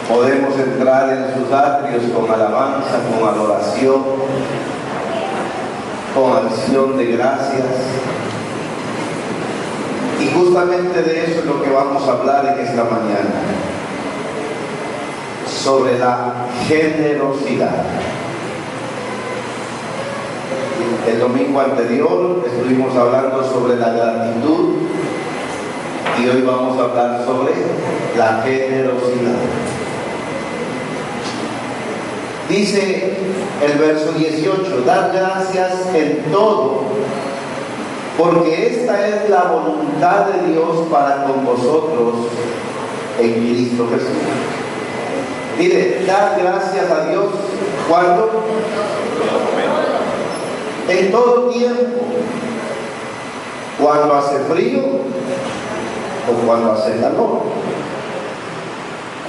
Podemos entrar en sus atrios con alabanza, con adoración, con acción de gracias. Y justamente de eso es lo que vamos a hablar en esta mañana, sobre la generosidad. El domingo anterior estuvimos hablando sobre la gratitud y hoy vamos a hablar sobre la generosidad. Dice el verso 18: dad gracias en todo, porque esta es la voluntad de Dios para con vosotros en Cristo Jesús. Mire, dad gracias a Dios. ¿Cuándo? En todo tiempo. Cuando hace frío o cuando hace calor.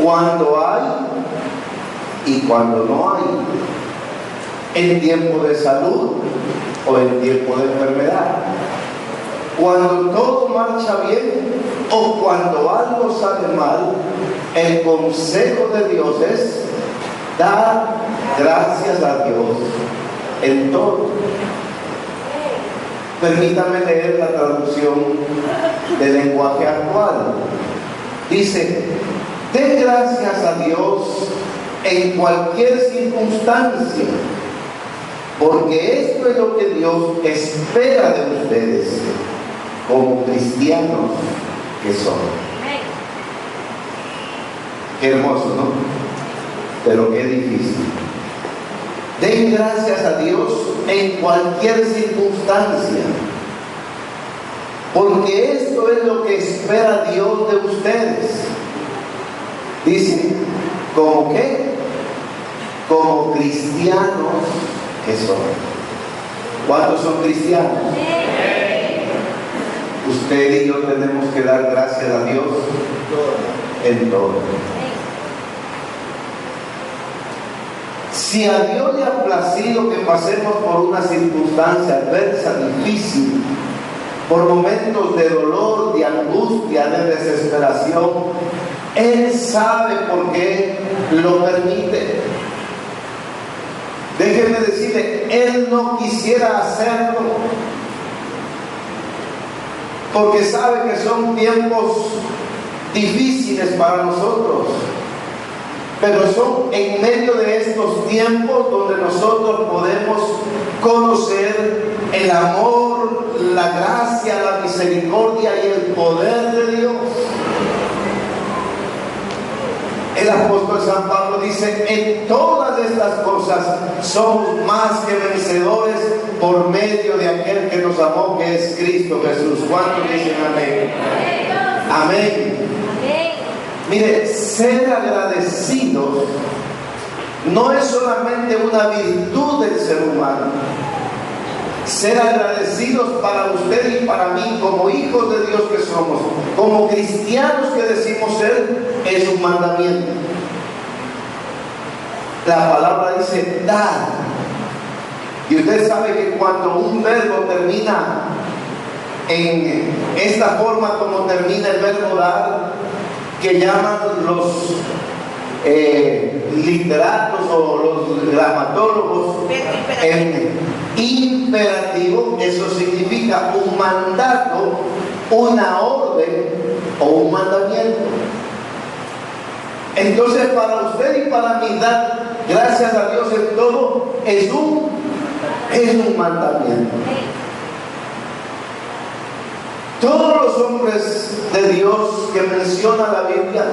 Cuando hay y cuando no hay. En tiempo de salud o en tiempo de enfermedad. Cuando todo marcha bien o cuando algo sale mal, el consejo de Dios es dar gracias a Dios en todo. Permítame leer la traducción del lenguaje actual. Dice: den gracias a Dios en cualquier circunstancia, porque esto es lo que Dios espera de ustedes como cristianos que son. Qué hermoso, ¿no? Pero qué difícil. Den gracias a Dios en cualquier circunstancia, porque esto es lo que espera Dios de ustedes. Dice, ¿cómo qué? Como cristianos que son. ¿Cuántos son cristianos? Usted y yo tenemos que dar gracias a Dios en todo. Si a Dios le ha placido que pasemos por una circunstancia adversa, difícil, por momentos de dolor, de angustia, de desesperación, Él sabe por qué lo permite. Déjeme decirle, Él no quisiera hacerlo, porque sabe que son tiempos difíciles para nosotros. Pero son en medio de estos tiempos donde nosotros podemos conocer el amor, la gracia, la misericordia y el poder de Dios. El apóstol San Pablo dice: en todas estas cosas somos más que vencedores por medio de aquel que nos amó, que es Cristo Jesús. ¿Cuántos dicen amén? Amén. Mire, ser agradecidos no es solamente una virtud del ser humano. Ser agradecidos para usted y para mí, como hijos de Dios que somos, como cristianos que decimos ser, es un mandamiento. La palabra dice dar. Y usted sabe que cuando un verbo termina en esta forma como termina el verbo dar, que llaman los literatos o los gramatólogos en imperativo, eso significa un mandato, una orden o un mandamiento. Entonces, para usted y para mí, dar gracias a Dios en todo es un mandamiento. Todos los hombres de Dios que menciona la Biblia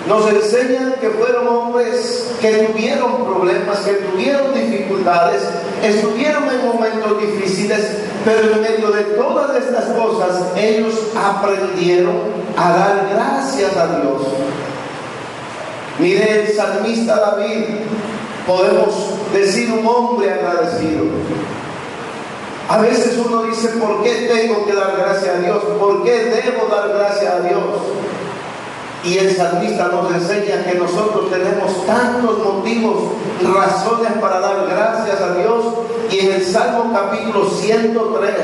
nos enseñan que fueron hombres que tuvieron problemas, que tuvieron dificultades, estuvieron en momentos difíciles, pero en medio de todas estas cosas ellos aprendieron a dar gracias a Dios. Mire, el salmista David, podemos decir un hombre agradecido. A veces uno dice: ¿por qué tengo que dar gracias a Dios? ¿Por qué debo dar gracias a Dios? Y el salmista nos enseña que nosotros tenemos tantos motivos, razones para dar gracias a Dios. Y en el Salmo capítulo 103,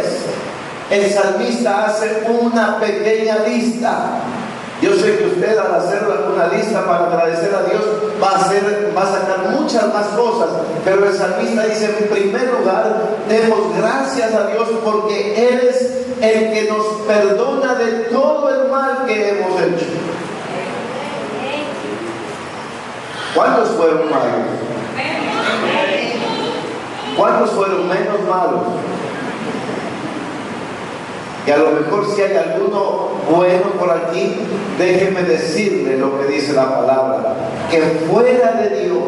el salmista hace una pequeña lista. Yo sé que usted, al hacer una lista para agradecer a Dios, va a sacar muchas más cosas. Pero el salmista dice, en primer lugar, demos gracias a Dios porque Él es el que nos perdona de todo el mal que hemos hecho. ¿Cuántos fueron malos? ¿Cuántos fueron menos malos? Y a lo mejor si hay alguno bueno por aquí, déjeme decirle lo que dice la palabra, que fuera de Dios,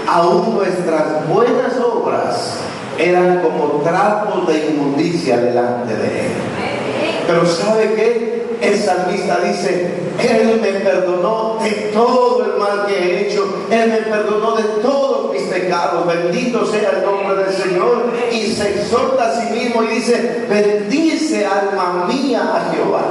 aún nuestras buenas obras eran como trapos de inmundicia delante de Él. Pero ¿sabe qué? El salmista dice, Él me perdonó de todo el mal que he hecho, Él me perdonó de todos mis pecados, bendito sea el nombre del Señor, y se exhorta a sí mismo y dice, bendice alma mía a Jehová.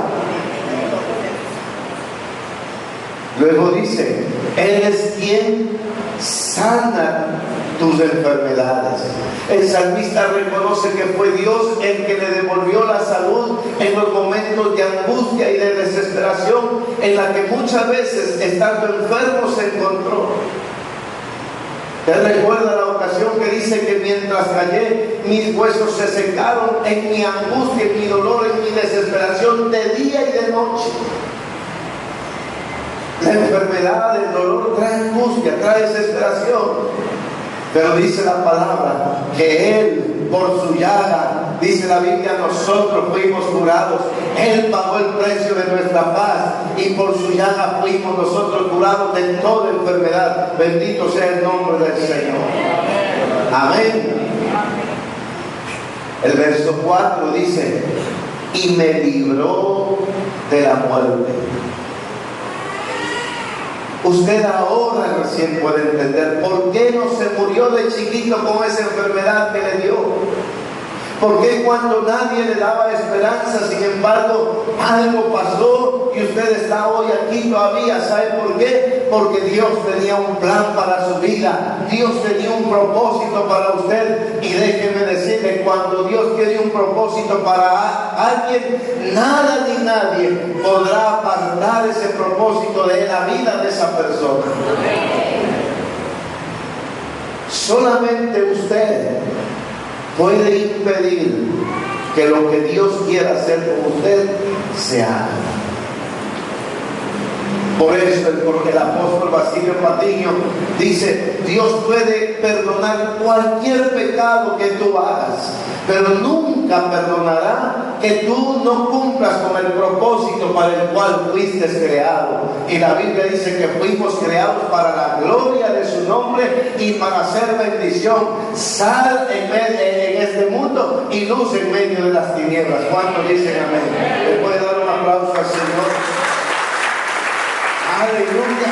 Luego dice, Él es quien sana tus enfermedades. El salmista reconoce que fue Dios el que le devolvió la salud en los momentos de angustia y de desesperación en la que muchas veces, estando enfermo, se encontró. Él recuerda la ocasión que dice que mientras callé, mis huesos se secaron en mi angustia, en mi dolor, en mi desesperación, de día y de noche. La enfermedad, el dolor trae angustia, trae desesperación. Pero dice la palabra que Él, por su llaga, dice la Biblia, nosotros fuimos curados. Él pagó el precio de nuestra paz y por su llaga fuimos nosotros curados de toda enfermedad. Bendito sea el nombre del Señor. Amén. El verso 4 dice, y me libró de la muerte. Usted ahora recién puede entender por qué no se murió de chiquito con esa enfermedad que le dio. ¿Por qué cuando nadie le daba esperanza, sin embargo, algo pasó y usted está hoy aquí todavía? ¿Sabe por qué? Porque Dios tenía un plan para su vida. Dios tenía un propósito para usted. Y déjeme decirle, cuando Dios tiene un propósito para alguien, nada ni nadie podrá apartar ese propósito de la vida de esa persona. Solamente usted puede impedir que lo que Dios quiera hacer con usted se haga. Por eso el apóstol Basilio Patiño dice, Dios puede perdonar cualquier pecado que tú hagas, pero nunca perdonará que tú no cumplas con el propósito para el cual fuiste creado. Y la Biblia dice que fuimos creados para la gloria de su nombre y para hacer bendición, sal en este mundo y luz en medio de las tinieblas. ¿Cuántos dicen amén? ¿Le puede dar un aplauso al Señor? Aleluya.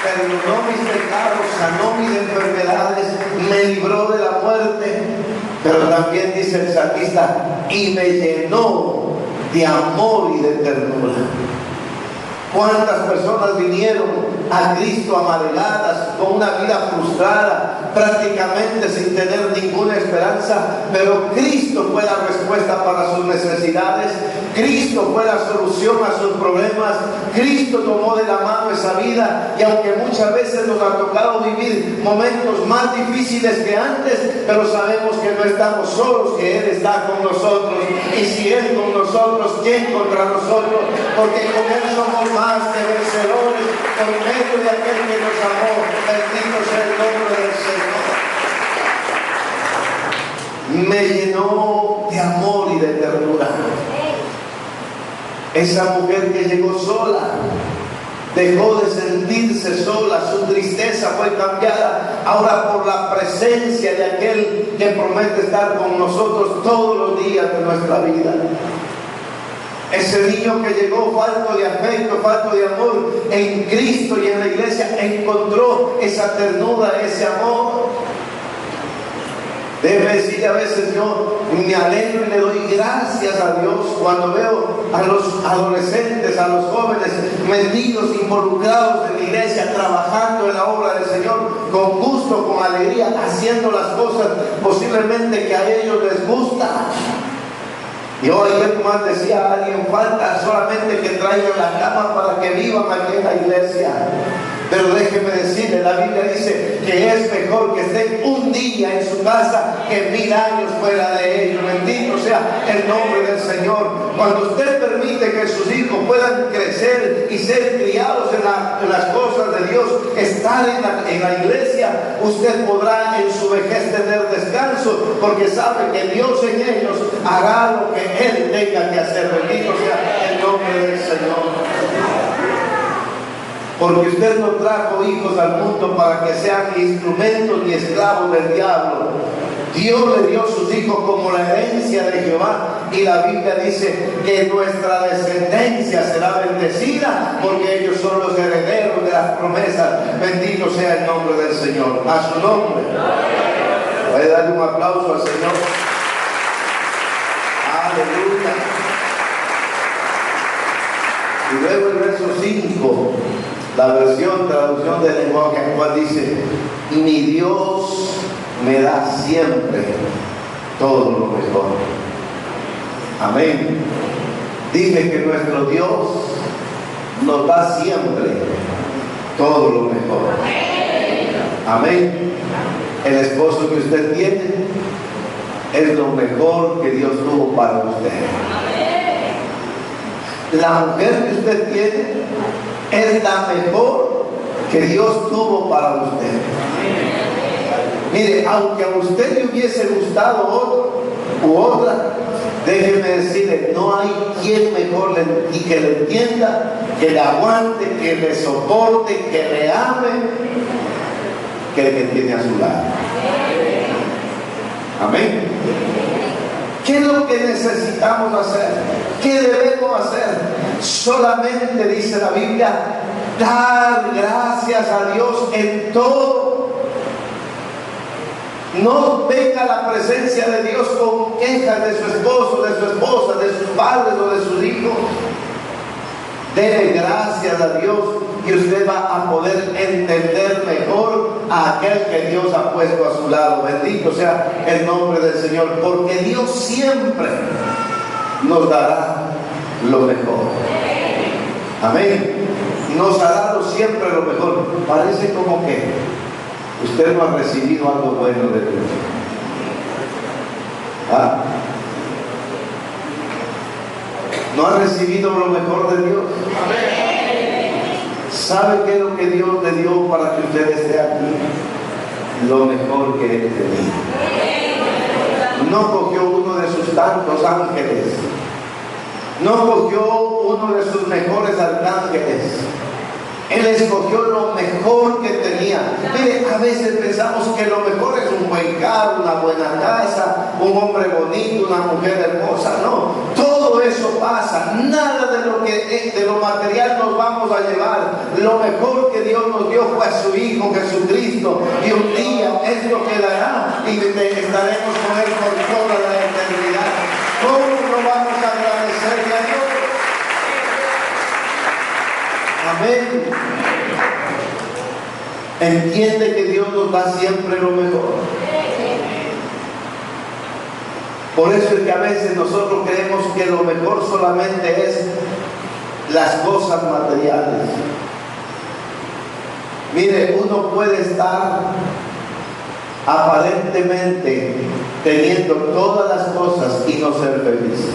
Perdonó mis pecados, sanó mis enfermedades, me libró de la muerte. Pero también dice el salmista, y me llenó de amor y de ternura. ¿Cuántas personas vinieron a Cristo amargadas, con una vida frustrada, prácticamente sin tener ninguna esperanza? Pero Cristo fue la respuesta para sus necesidades. Cristo fue la solución a sus problemas. Cristo tomó de la mano esa vida, y aunque muchas veces nos ha tocado vivir momentos más difíciles que antes, pero sabemos que no estamos solos, que Él está con nosotros. Y si Él con nosotros, ¿quién contra nosotros? Porque con Él somos más que vencedores por medio de aquel que nos amó. Bendito sea el nombre del Señor. Me llenó de amor y de ternura. Esa mujer que llegó sola dejó de sentirse sola, su tristeza fue cambiada ahora por la presencia de aquel que promete estar con nosotros todos los días de nuestra vida. Ese niño que llegó falto de afecto, falto de amor, en Cristo y en la iglesia encontró esa ternura, ese amor. Debe decir, a veces yo me alegro y le doy gracias a Dios cuando veo a los adolescentes, a los jóvenes metidos, involucrados en la iglesia, trabajando en la obra del Señor, con gusto, con alegría, haciendo las cosas posiblemente que a ellos les gusta. Yo ayer más decía a alguien, falta solamente que traiga vayan a la cama para que vivan aquí en la iglesia. Pero déjeme decirle, la Biblia dice que es mejor que estén un día en su casa que 1000 años fuera de ellos. Bendito sea el nombre del Señor. Cuando usted permite que sus hijos puedan crecer y ser criados en las cosas de Dios, estar en la iglesia, usted podrá en su vejez tener descanso, porque sabe que Dios en ellos hará lo que Él tenga que hacer. Bendito sea el nombre del Señor. Porque usted no trajo hijos al mundo para que sean instrumentos ni esclavos del diablo. Dios le dio sus hijos como la herencia de Jehová, y la Biblia dice que nuestra descendencia será bendecida porque ellos son los herederos de las promesas. Bendito sea el nombre del Señor. A su nombre. Voy a darle un aplauso al Señor. Aleluya. Y luego el verso 5, la traducción del lenguaje actual dice: mi Dios me da siempre todo lo mejor. Amén. Dice que nuestro Dios nos da siempre todo lo mejor. Amén. El esposo que usted tiene es lo mejor que Dios tuvo para usted. La mujer que usted tiene es la mejor que Dios tuvo para usted. Mire, aunque a usted le hubiese gustado otro u otra, déjeme decirle, no hay quien mejor y que le entienda, que le aguante, que le soporte, que le ame, que el que tiene a su lado. Amén. ¿Qué es lo que necesitamos hacer? ¿Qué debemos hacer? Solamente dice la Biblia, dar gracias a Dios en todo. No venga a la presencia de Dios con quejas de su esposo, de su esposa, de sus padres o de sus hijos. Dele gracias a Dios y usted va a poder entender mejor a aquel que Dios ha puesto a su lado. Bendito sea el nombre del Señor, porque Dios siempre nos dará lo mejor. Amén. Nos ha dado siempre lo mejor. Parece como que usted no ha recibido algo bueno de Dios. ¿Ah? ¿No ha recibido lo mejor de Dios? ¿Sabe qué es lo que Dios le dio para que usted esté aquí? Lo mejor que Él tenía. No cogió uno de sus tantos ángeles. No cogió uno de sus mejores arcángeles. Él escogió lo mejor que tenía. Mire, a veces pensamos que lo mejor es un buen carro, una buena casa, un hombre bonito, una mujer hermosa. No, todo eso pasa. Nada de lo material nos vamos a llevar. Lo mejor que Dios nos dio fue a su Hijo Jesucristo, y un día es lo que dará y estaremos con Él por toda la eternidad. ¿Cómo no vamos a agradecerle a Dios? Amén. Entiende que Dios nos da siempre lo mejor. Por eso es que a veces nosotros creemos que lo mejor solamente es las cosas materiales. Mire, uno puede estar aparentemente teniendo todas las cosas y no ser feliz.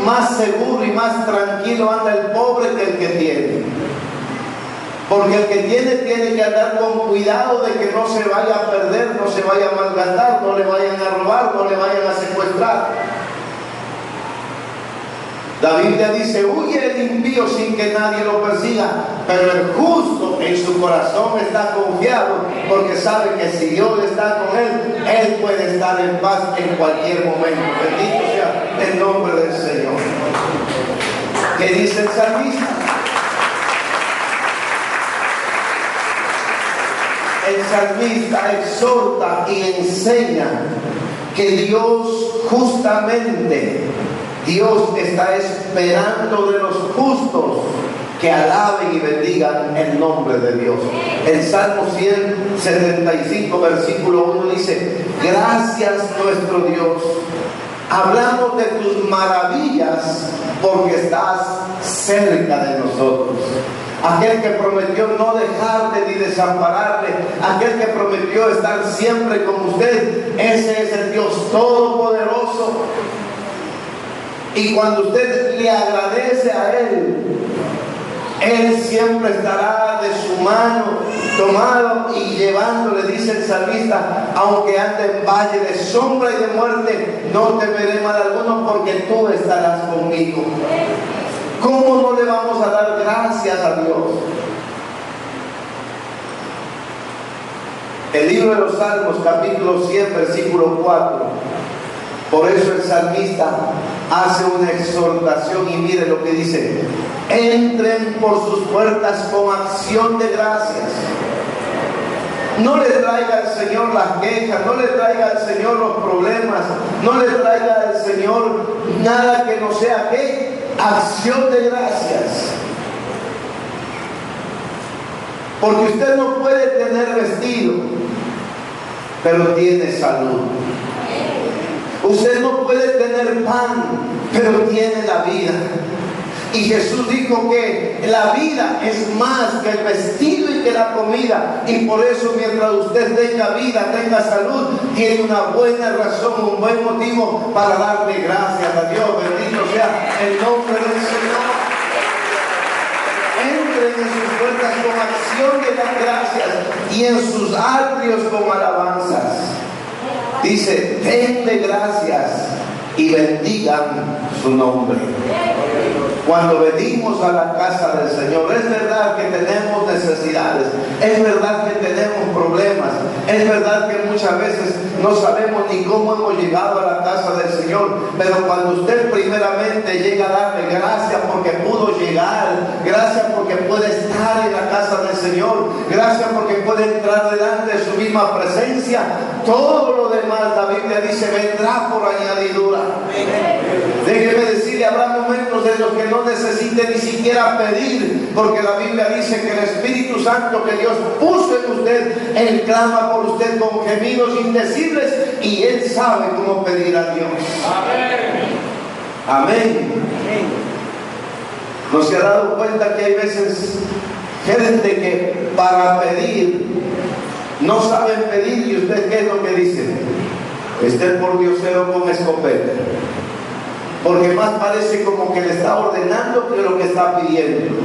Más seguro y más tranquilo anda el pobre que el que tiene. Porque el que tiene que andar con cuidado de que no se vaya a perder, no se vaya a malgastar, no le vayan a robar, no le vayan a secuestrar. La Biblia dice: huye el impío sin que nadie lo persiga, pero el justo en su corazón está confiado, porque sabe que si Dios está con él, él puede estar en paz en cualquier momento. Bendito sea el nombre del Señor. ¿Qué dice el salmista? El salmista exhorta y enseña que Dios justamente, Dios está esperando de los justos que alaben y bendigan el nombre de Dios. El Salmo 175, versículo 1 dice: gracias nuestro Dios, Hablamos de tus maravillas porque estás cerca de nosotros. Aquel que prometió no dejarle ni desampararle, aquel que prometió estar siempre con usted, ese es el Dios Todopoderoso. Y cuando usted le agradece a Él siempre estará de su mano tomado y llevándole, dice el salmista, aunque ande en valle de sombra y de muerte, no temeré mal alguno porque tú estarás conmigo. ¿Cómo no le vamos a dar gracias a Dios? El libro de los Salmos, capítulo 100, versículo 4. Por eso el salmista hace una exhortación y mire lo que dice: entren por sus puertas con acción de gracias. No le traiga al Señor las quejas, no le traiga al Señor los problemas, no le traiga al Señor nada que no sea ¿qué? Acción de gracias. Porque usted no puede tener vestido, pero tiene salud. Usted no puede tener pan, pero tiene la vida. Y Jesús dijo que la vida es más que el vestido y que la comida. Y por eso mientras usted tenga vida, tenga salud, tiene una buena razón, un buen motivo para darle gracias a Dios. Bendito sea el nombre del Señor. Entren en sus puertas con acción de las gracias y en sus atrios con alabanzas. Dice: denle gracias y bendigan su nombre. Cuando venimos a la casa del Señor, es verdad que tenemos necesidades, es verdad que tenemos problemas, es verdad que muchas veces no sabemos ni cómo hemos llegado a la casa del Señor, pero cuando usted primeramente llega a darle gracias porque pudo llegar, gracias porque puede estar en la casa del Señor, gracias porque puede entrar delante de su misma presencia, todo lo demás, la Biblia dice, vendrá por añadidura. Déjeme decirle, habrá momentos en los que no necesite ni siquiera pedir, porque la Biblia dice que el Espíritu Santo que Dios puso en usted, Él clama por usted con gemidos indecibles y Él sabe cómo pedir a Dios. Amén. ¿No se ha dado cuenta que hay veces gente que para pedir no saben pedir? ¿Y usted qué es lo que dice? Esté por diosero con escopeta, porque más parece como que le está ordenando que lo que está pidiendo.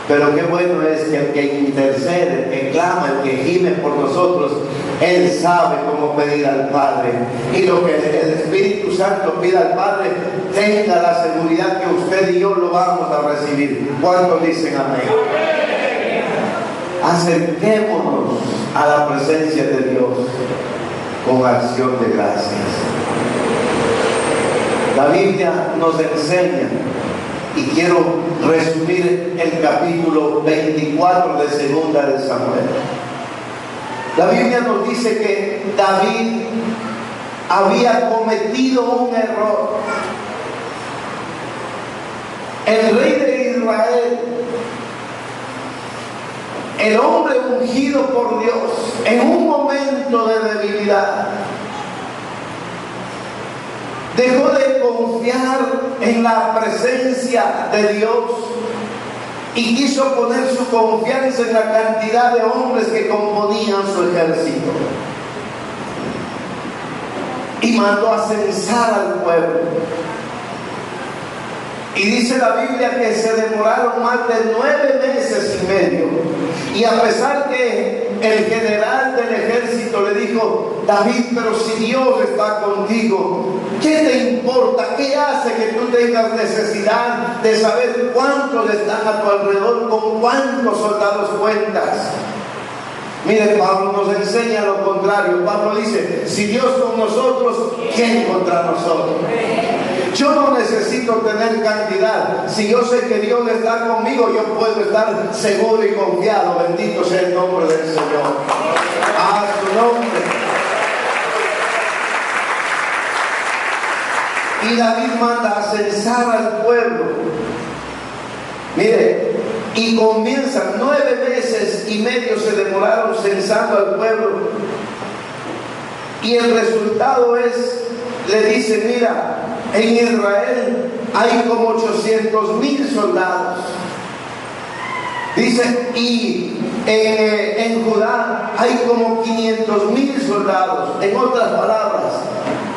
Pero qué bueno es que el que intercede, el que clama, el que gime por nosotros, Él sabe cómo pedir al Padre. Y lo que el Espíritu Santo pida al Padre, tenga la seguridad que usted y yo lo vamos a recibir. ¿Cuántos dicen amén? Acerquémonos a la presencia de Dios con acción de gracias. La Biblia nos enseña, y quiero resumir el capítulo 24 de Segunda de Samuel. La Biblia nos dice que David había cometido un error. El rey de Israel, el hombre ungido por Dios, en un momento de debilidad, dejó de confiar en la presencia de Dios y quiso poner su confianza en la cantidad de hombres que componían su ejército. Y mandó a censar al pueblo. Y dice la Biblia que se demoraron más de 9 meses y medio. Y a pesar que el general del ejército le dijo: David, pero si Dios está contigo, ¿qué te importa? ¿Qué hace que tú tengas necesidad de saber cuántos están a tu alrededor, con cuántos soldados cuentas? Mire, Pablo nos enseña lo contrario. Pablo dice: si Dios con nosotros, ¿quién contra nosotros? Yo no necesito tener cantidad. Si yo sé que Dios está conmigo, yo puedo estar seguro y confiado. Bendito sea el nombre del Señor. A su nombre. Y David manda a censar al pueblo. Mire, y comienzan 9 meses y medio se demoraron censando al pueblo. Y el resultado es le dice, mira, en Israel hay como 800,000 soldados. Dice, y en Judá hay como 500,000 soldados. En otras palabras,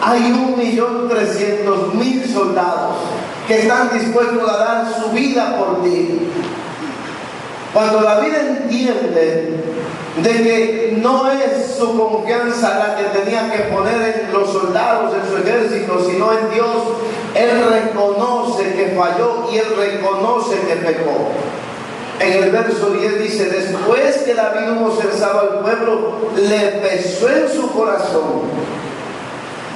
hay 1.300.000 soldados que están dispuestos a dar su vida por ti. Cuando David entiende de que no es su confianza la que tenía que poner en los soldados, en su ejército, sino en Dios, él reconoce que falló y él reconoce que pecó. En el verso 10 dice, después que David hubo censado al pueblo, le pesó en su corazón.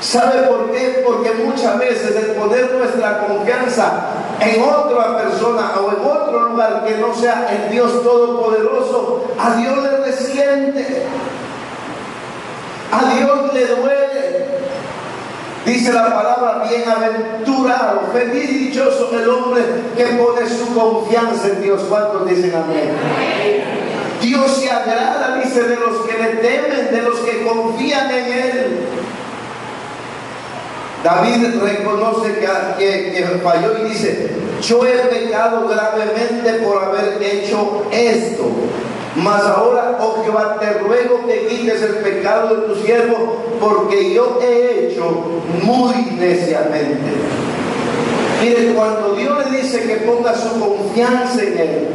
¿Sabe por qué? Porque muchas veces el poner nuestra confianza en otra persona o en otro lugar que no sea el Dios Todopoderoso, a Dios le resiente, a Dios le duele. Dice la palabra, bienaventurado, feliz y dichoso el hombre que pone su confianza en Dios. ¿Cuántos dicen amén? Dios se agrada, dice, de los que le temen, de los que confían en Él. David reconoce que falló y dice, yo he pecado gravemente por haber hecho esto. Mas ahora, oh Jehová, te ruego que quites el pecado de tu siervo, porque yo he hecho muy neciamente. Mire, cuando Dios le dice que ponga su confianza en Él,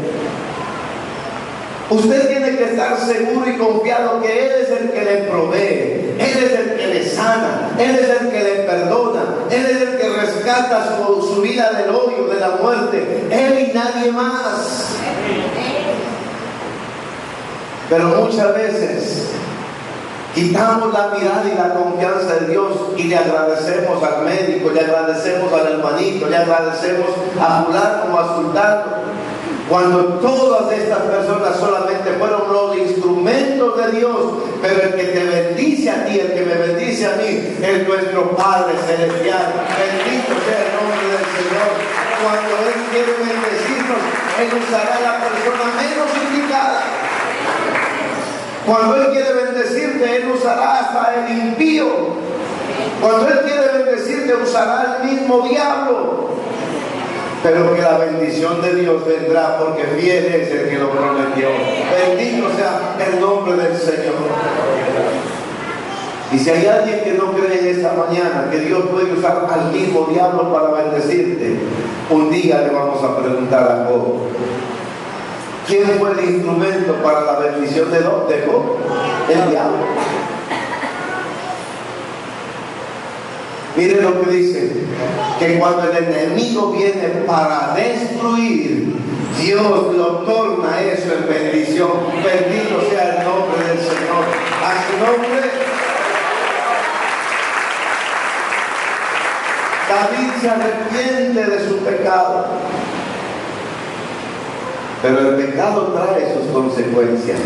usted tiene que estar seguro y confiado que Él es el que le provee, Él es el que le sana, Él es el que le perdona, Él es el que rescata su vida del hoyo, de la muerte, Él y nadie más. Pero muchas veces quitamos la mirada y la confianza de Dios y le agradecemos al médico, le agradecemos al hermanito, le agradecemos a fulano o a sultano, cuando todas estas personas solamente fueron los instrumentos de Dios. Pero el que te bendice a ti, el que me bendice a mí, es nuestro Padre Celestial. Bendito sea el nombre del Señor. Cuando Él quiere bendecirnos, Él usará a la persona menos indicada. Cuando Él quiere bendecirte, Él usará hasta el impío. Cuando Él quiere bendecirte, usará el mismo diablo. Pero que la bendición de Dios vendrá, porque fiel es el que lo prometió. Bendito sea el nombre del Señor. Y si hay alguien que no cree en esta mañana que Dios puede usar al mismo diablo para bendecirte, un día le vamos a preguntar a Job, ¿quién fue el instrumento para la bendición de Job? El diablo. Miren lo que dice, que cuando el enemigo viene para destruir, Dios lo torna eso en bendición. Bendito sea el nombre del Señor. A su nombre. David se arrepiente de su pecado, pero el pecado trae sus consecuencias.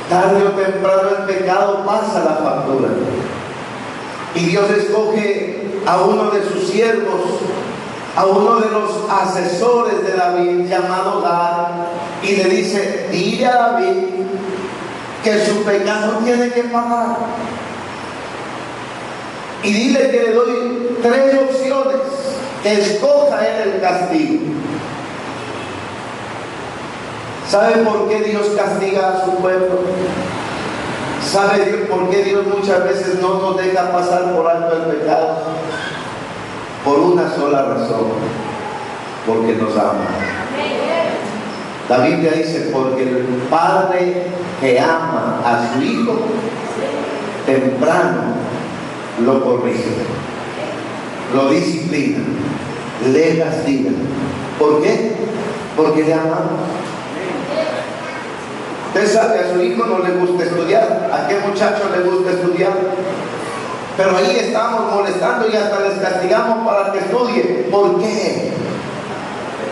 Tarde o temprano el pecado pasa la factura. Y Dios escoge a uno de sus siervos, a uno de los asesores de David, llamado Gad, y le dice, dile a David que su pecado tiene que pagar. Y dile que le doy 3 opciones, que escoja él el castigo. ¿Sabe por qué Dios castiga a su pueblo? ¿Sabe Dios por qué Dios muchas veces no nos deja pasar por alto el pecado? Por una sola razón, porque nos ama. La Biblia dice, porque el padre que ama a su hijo, temprano lo corrige, lo disciplina, le castiga. ¿Por qué? Porque le ama. Usted sabe, a su hijo no le gusta estudiar. ¿A qué muchacho le gusta estudiar? Pero ahí estamos molestando y hasta les castigamos para que estudie. ¿Por qué?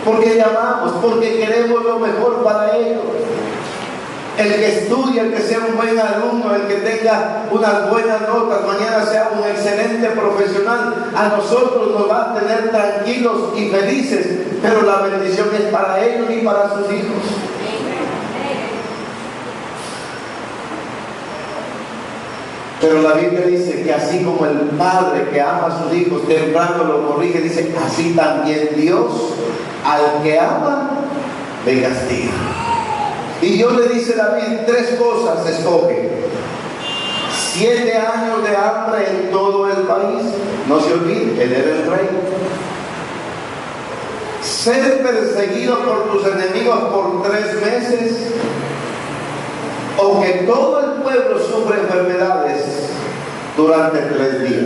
Porque le amamos, porque queremos lo mejor para ellos. El que estudie, el que sea un buen alumno, el que tenga unas buenas notas, mañana sea un excelente profesional, a nosotros nos va a tener tranquilos y felices, pero la bendición es para ellos y para sus hijos. Pero la Biblia dice que así como el padre que ama a sus hijos temprano lo corrige, dice, así también Dios al que ama le castiga. Y Dios le dice a David 3 cosas, escoge: 7 años de hambre en todo el país, no se olvide, él era el rey; ser perseguido por tus enemigos por 3 meses, o que todo el pueblo sufra enfermedades durante 3 días.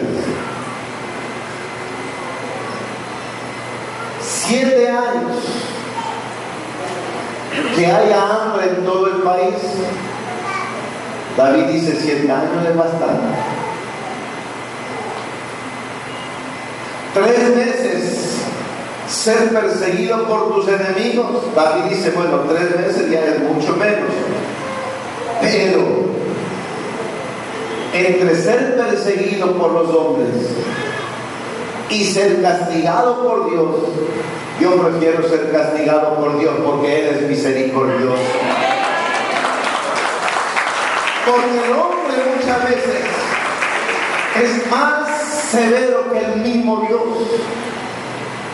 7 años que haya hambre en todo el país. David dice 7 años es bastante. 3 meses ser perseguido por tus enemigos. David dice, bueno, 3 meses ya es mucho menos. Pero entre ser perseguido por los hombres y ser castigado por Dios, yo prefiero ser castigado por Dios, porque Él es misericordioso. Porque el hombre muchas veces es más severo que el mismo Dios.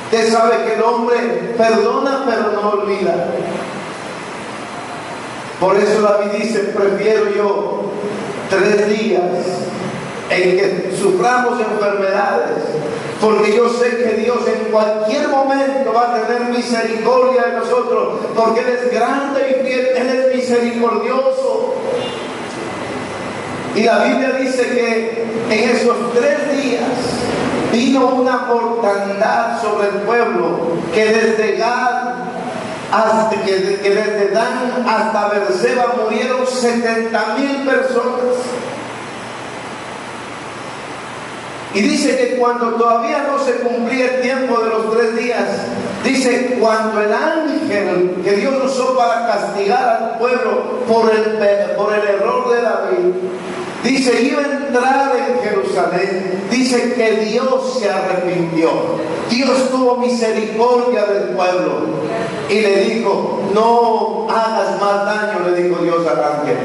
Usted sabe que el hombre perdona pero no olvida. Por eso David dice, prefiero yo 3 días en que suframos enfermedades, porque yo sé que Dios en cualquier momento va a tener misericordia de nosotros, porque Él es grande y fiel, Él es misericordioso. Y la Biblia dice que en esos 3 días vino una mortandad sobre el pueblo, que desde Gad que desde Dan hasta Berseba murieron 70,000 personas. Y dice que cuando todavía no se cumplía el tiempo de los 3 días, dice, cuando el ángel que Dios usó para castigar al pueblo por el error de David, dice, iba a entrar en Jerusalén, dice que Dios se arrepintió. Dios tuvo misericordia del pueblo y le dijo, no hagas más daño, le dijo Dios al ángel.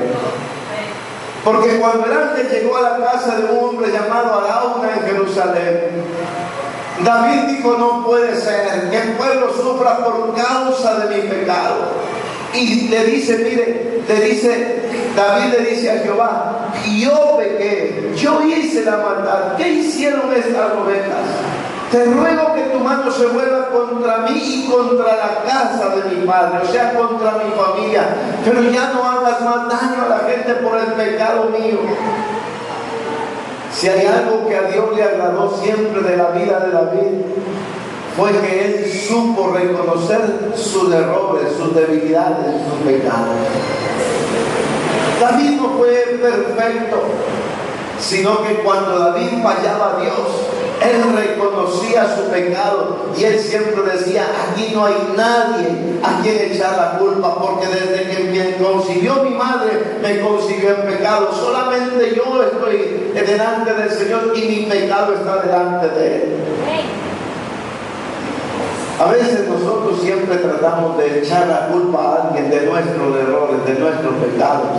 Porque cuando el ángel llegó a la casa de un hombre llamado Arauna en Jerusalén, David dijo, no puede ser que el pueblo sufra por causa de mi pecado. Y le dice, mire, David le dice a Jehová, yo pequé, yo hice la maldad, ¿qué hicieron estas ovejas? Te ruego que tu mano se vuelva contra mí y contra la casa de mi padre, o sea, contra mi familia, pero ya no hagas más daño a la gente por el pecado mío. Si hay algo que a Dios le agradó siempre de la vida de David, fue que él supo reconocer sus errores, sus debilidades, sus pecados. David no fue perfecto, sino que cuando David fallaba a Dios, él reconocía su pecado y él siempre decía, aquí no hay nadie a quien echar la culpa, porque desde que me concibió mi madre, me concibió en pecado. Solamente yo estoy delante del Señor y mi pecado está delante de Él. A veces nosotros siempre tratamos de echar la culpa a alguien de nuestros errores, de nuestros pecados.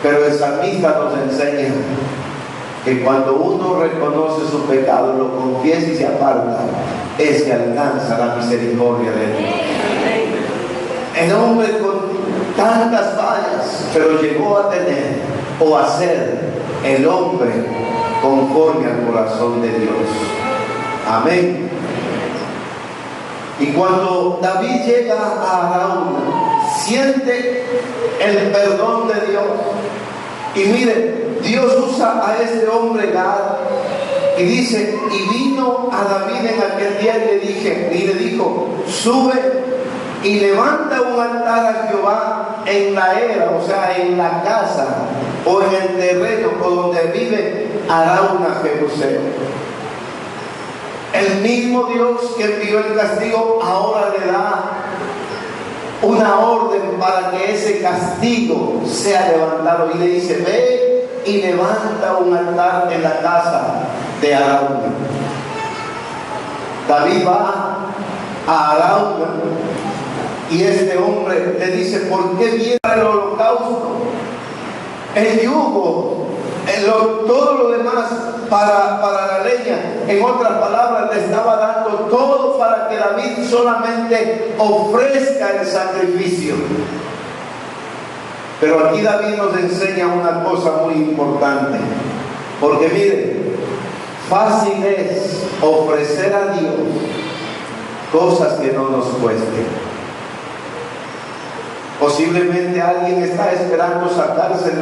Pero el salmista nos enseña que cuando uno reconoce su pecado, lo confiesa y se aparta, es que alcanza la misericordia de Dios. El hombre con tantas fallas, pero llegó a tener o a ser el hombre conforme al corazón de Dios. Amén. Y cuando David llega a Arauna, siente el perdón de Dios. Y mire, Dios usa a este hombre Gad y dice, y vino a David en aquel día y le dijo, sube y levanta un altar a Jehová en la era, o sea, en la casa o en el terreno por donde vive Arauna Jebuseo. El mismo Dios que envió el castigo ahora le da una orden para que ese castigo sea levantado, y le dice, ve y levanta un altar en la casa de Arauna. David va a Arauna y este hombre le dice, ¿por qué viene el holocausto? El yugo todo lo demás para la leña. En otras palabras, le estaba dando todo para que David solamente ofrezca el sacrificio. Pero aquí David nos enseña una cosa muy importante, porque mire, fácil es ofrecer a Dios cosas que no nos cuesten. Posiblemente alguien está esperando sacarse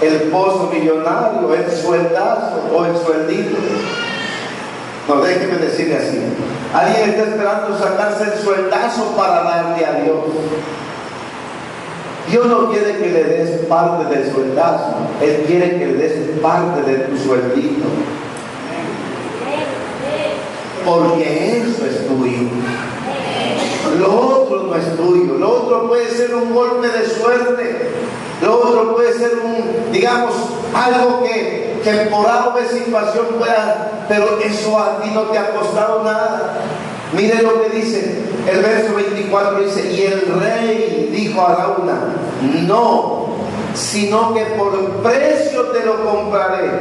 el pozo millonario, el sueldazo o el sueldito. No, déjeme decirle así. Alguien está esperando sacarse el sueldazo para darle a Dios. Dios no quiere que le des parte del sueldazo, Él quiere que le des parte de tu sueldito. Porque eso es tuyo. Lo otro no es tuyo. Lo otro puede ser un golpe de suerte. Lo otro puede ser digamos, algo que por algo de situación pueda, pero eso a ti no te ha costado nada. Mire lo que dice el verso 24, dice: y el rey dijo a Arauna: no, sino que por precio te lo compraré,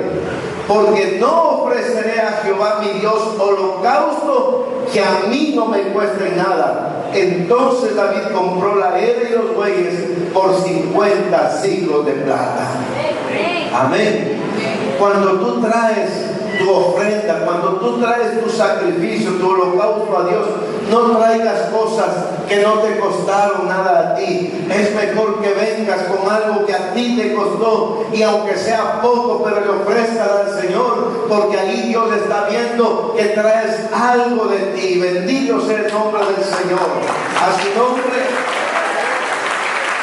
porque no ofreceré a Jehová mi Dios holocausto que a mí no me cueste nada. Entonces David compró la era y los bueyes por 50 siclos de plata. Amén. Cuando tú traes tu ofrenda, cuando tú traes tu sacrificio, tu holocausto a Dios, no traigas cosas que no te costaron nada a ti. Es mejor que vengas con algo que a ti te costó, y aunque sea poco, pero le ofrezcas al Señor, porque ahí Dios está viendo que traes algo de ti. Bendito sea el nombre del Señor. A su nombre,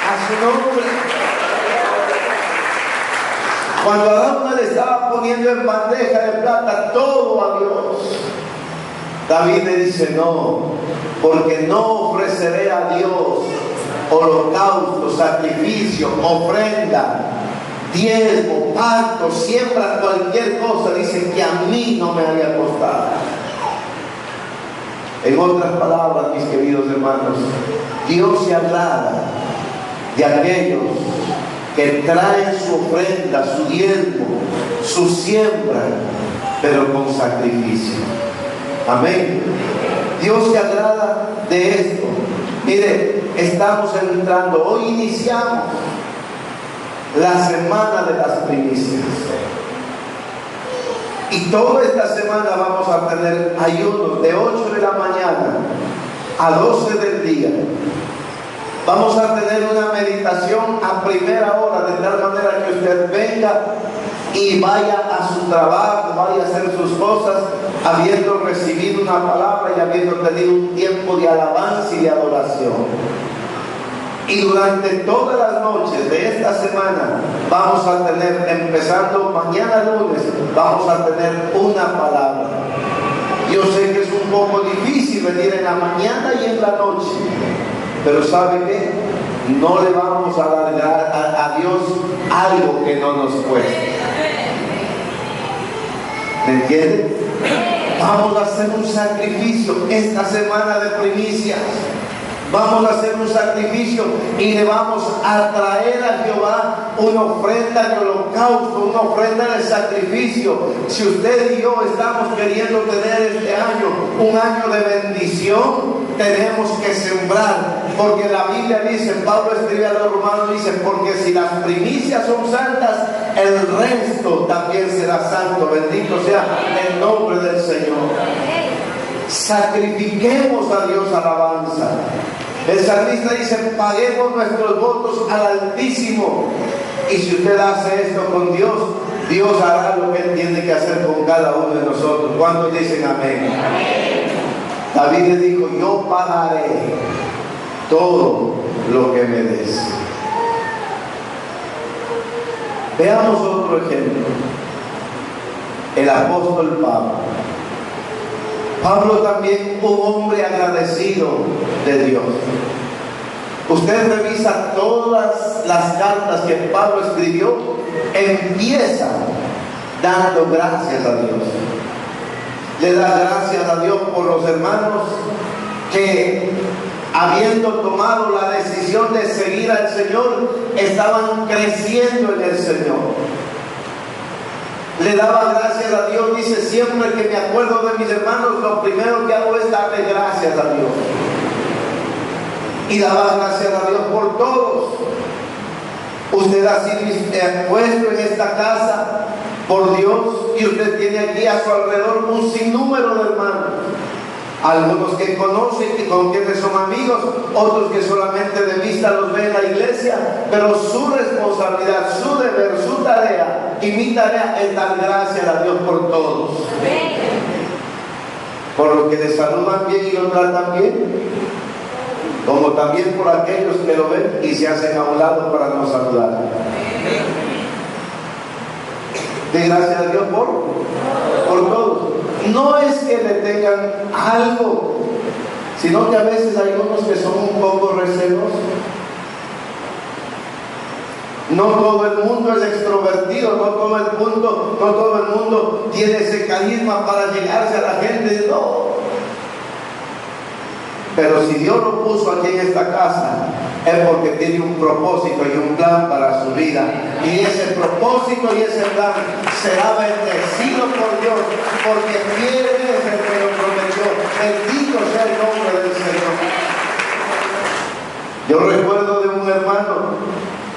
a su nombre. Cuando Arauna le estaba poniendo en bandeja de plata todo a Dios, David le dice: no, porque no ofreceré a Dios holocausto, sacrificio, ofrenda, diezmo, pacto, siembra, cualquier cosa, dice, que a mí no me haya costado. En otras palabras, mis queridos hermanos, Dios se agrada de aquellos que traen su ofrenda, su diezmo, su siembra, pero con sacrificio. Amén. Dios se agrada de esto. Mire, estamos entrando, hoy iniciamos la semana de las primicias. Y toda esta semana vamos a tener ayunos de 8 de la mañana a 12 del día. Vamos a tener una meditación a primera hora, de tal manera que usted venga y vaya a su trabajo, vaya a hacer sus cosas, habiendo recibido una palabra y habiendo tenido un tiempo de alabanza y de adoración. Y durante todas las noches de esta semana vamos a tener, empezando mañana lunes, vamos a tener una palabra. Yo sé que es un poco difícil venir en la mañana y en la noche, pero ¿sabe qué? No le vamos a dar a Dios algo que no nos cueste. ¿Me entienden? Vamos a hacer un sacrificio esta semana de primicias. Vamos a hacer un sacrificio y le vamos a traer a Jehová una ofrenda de holocausto, una ofrenda de sacrificio. Si usted y yo estamos queriendo tener este año un año de bendición, tenemos que sembrar, porque la Biblia dice, Pablo escribe a los romanos, dice: porque si las primicias son santas, el resto también será santo. Bendito sea el nombre del Señor. Sacrifiquemos a Dios alabanza. El salmista dice: paguemos nuestros votos al Altísimo. Y si usted hace esto con Dios, Dios hará lo que Él tiene que hacer con cada uno de nosotros. ¿Cuántos dicen amén? Amén. David le dijo: yo pagaré todo lo que me des. Veamos otro ejemplo. El apóstol Pablo. Pablo también, un hombre agradecido de Dios. Usted revisa todas las cartas que Pablo escribió, empieza dando gracias a Dios. Le da gracias a Dios por los hermanos que habiendo tomado la decisión de seguir al Señor, estaban creciendo en el Señor. Le daba gracias a Dios. Dice: siempre que me acuerdo de mis hermanos, lo primero que hago es darle gracias a Dios. Y daba gracias a Dios por todos. Usted ha sido puesto en esta casa por Dios, y usted tiene aquí a su alrededor un sinnúmero de hermanos. Algunos que conocen y con quienes son amigos, otros que solamente de vista los ven en la iglesia, pero su responsabilidad, su deber, su tarea y mi tarea es dar gracias a Dios por todos. Por los que le saludan bien y lo tratan bien, como también por aquellos que lo ven y se hacen a un lado para no saludar. De gracias a Dios por todos. No es que le tengan algo, sino que a veces hay unos que son un poco recelosos. No todo el mundo es extrovertido, no todo el mundo tiene ese carisma para llegarse a la gente, no. Pero si Dios lo puso aquí en esta casa, es porque tiene un propósito y un plan para su vida. Y ese propósito y ese plan será bendecido por Dios, porque fiel es el que lo prometió. Bendito sea el nombre del Señor. Yo recuerdo de un hermano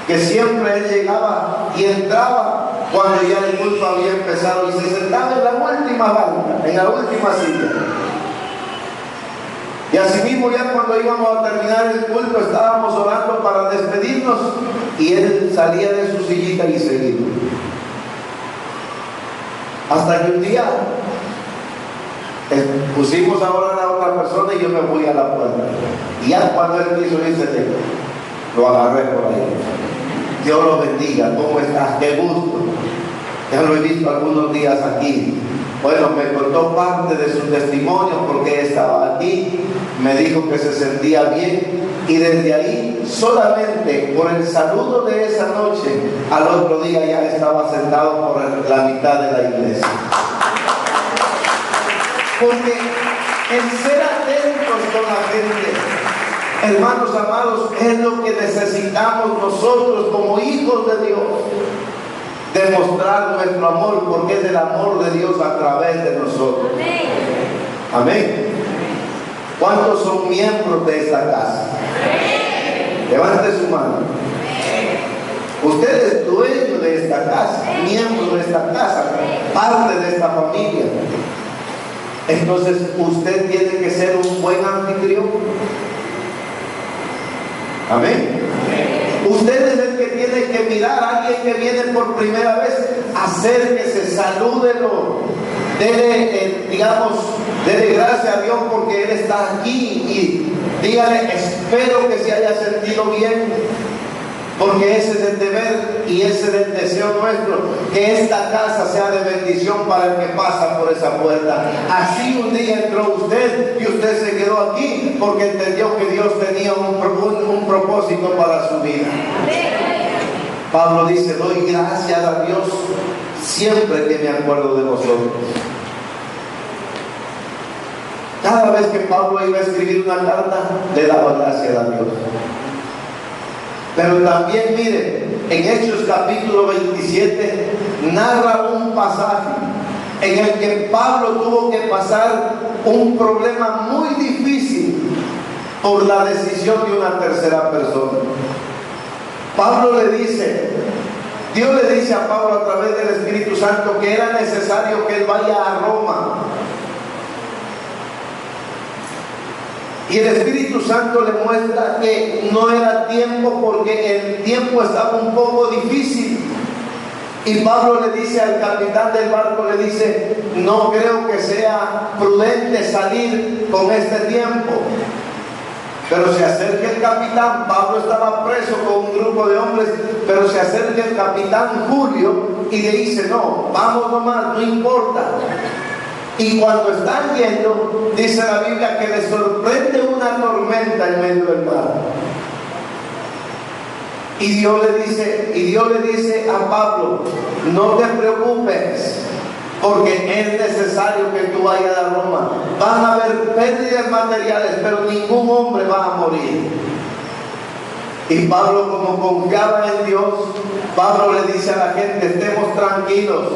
que siempre él llegaba y entraba cuando ya el culto había empezado y se sentaba en la última banca, en la última silla. Y así mismo, ya cuando íbamos a terminar el culto, estábamos orando para despedirnos y él salía de su sillita y seguía. Hasta que un día pusimos a orar a otra persona y yo me fui a la puerta. Y ya cuando él quiso irse, lo agarré por ahí. Dios lo bendiga, ¿cómo estás? Qué gusto. Ya lo he visto algunos días aquí. Bueno, me contó parte de su testimonio porque estaba aquí, me dijo que se sentía bien, y desde ahí, solamente por el saludo de esa noche, al otro día ya estaba sentado por la mitad de la iglesia. Porque el ser atentos con la gente, hermanos amados, es lo que necesitamos nosotros como hijos de Dios. Demostrar nuestro amor, porque es el amor de Dios a través de nosotros. Amén. ¿Cuántos son miembros de esta casa? Levante su mano. Usted es dueño de esta casa, miembro de esta casa, parte de esta familia. Entonces usted tiene que ser un buen anfitrión. Amén. Usted es el que tiene que mirar a alguien que viene por primera vez, acérquese, salúdelo, dele gracias a Dios porque Él está aquí, y dígale: espero que se haya sentido bien, porque ese es el deber y ese es el deseo nuestro, que esta casa sea de bendición para el que pasa por esa puerta. Así un día entró usted y usted se quedó aquí porque entendió que Dios tenía un propósito para su vida. Pablo dice: doy gracias a Dios siempre que me acuerdo de vosotros. Cada vez que Pablo iba a escribir una carta, le daba gracias a Dios. Pero también, mire, en Hechos capítulo 27 narra un pasaje en el que Pablo tuvo que pasar un problema muy difícil por la decisión de una tercera persona. Pablo le dice, Dios le dice a Pablo a través del Espíritu Santo que era necesario que él vaya a Roma. Y el Espíritu Santo le muestra que no era tiempo porque el tiempo estaba un poco difícil. Y Pablo le dice al capitán del barco, le dice: no creo que sea prudente salir con este tiempo. Pero se acerca el capitán. Pablo estaba preso con un grupo de hombres, pero se acerca el capitán Julio y le dice: no, vamos nomás, no importa. Y cuando están yendo, dice la Biblia que le sorprende una tormenta en medio del mar. Y Dios le dice a Pablo: no te preocupes, porque es necesario que tú vayas a Roma. Van a haber pérdidas materiales, pero ningún hombre va a morir. Y Pablo, como confiaba en Dios, Pablo le dice a la gente: estemos tranquilos,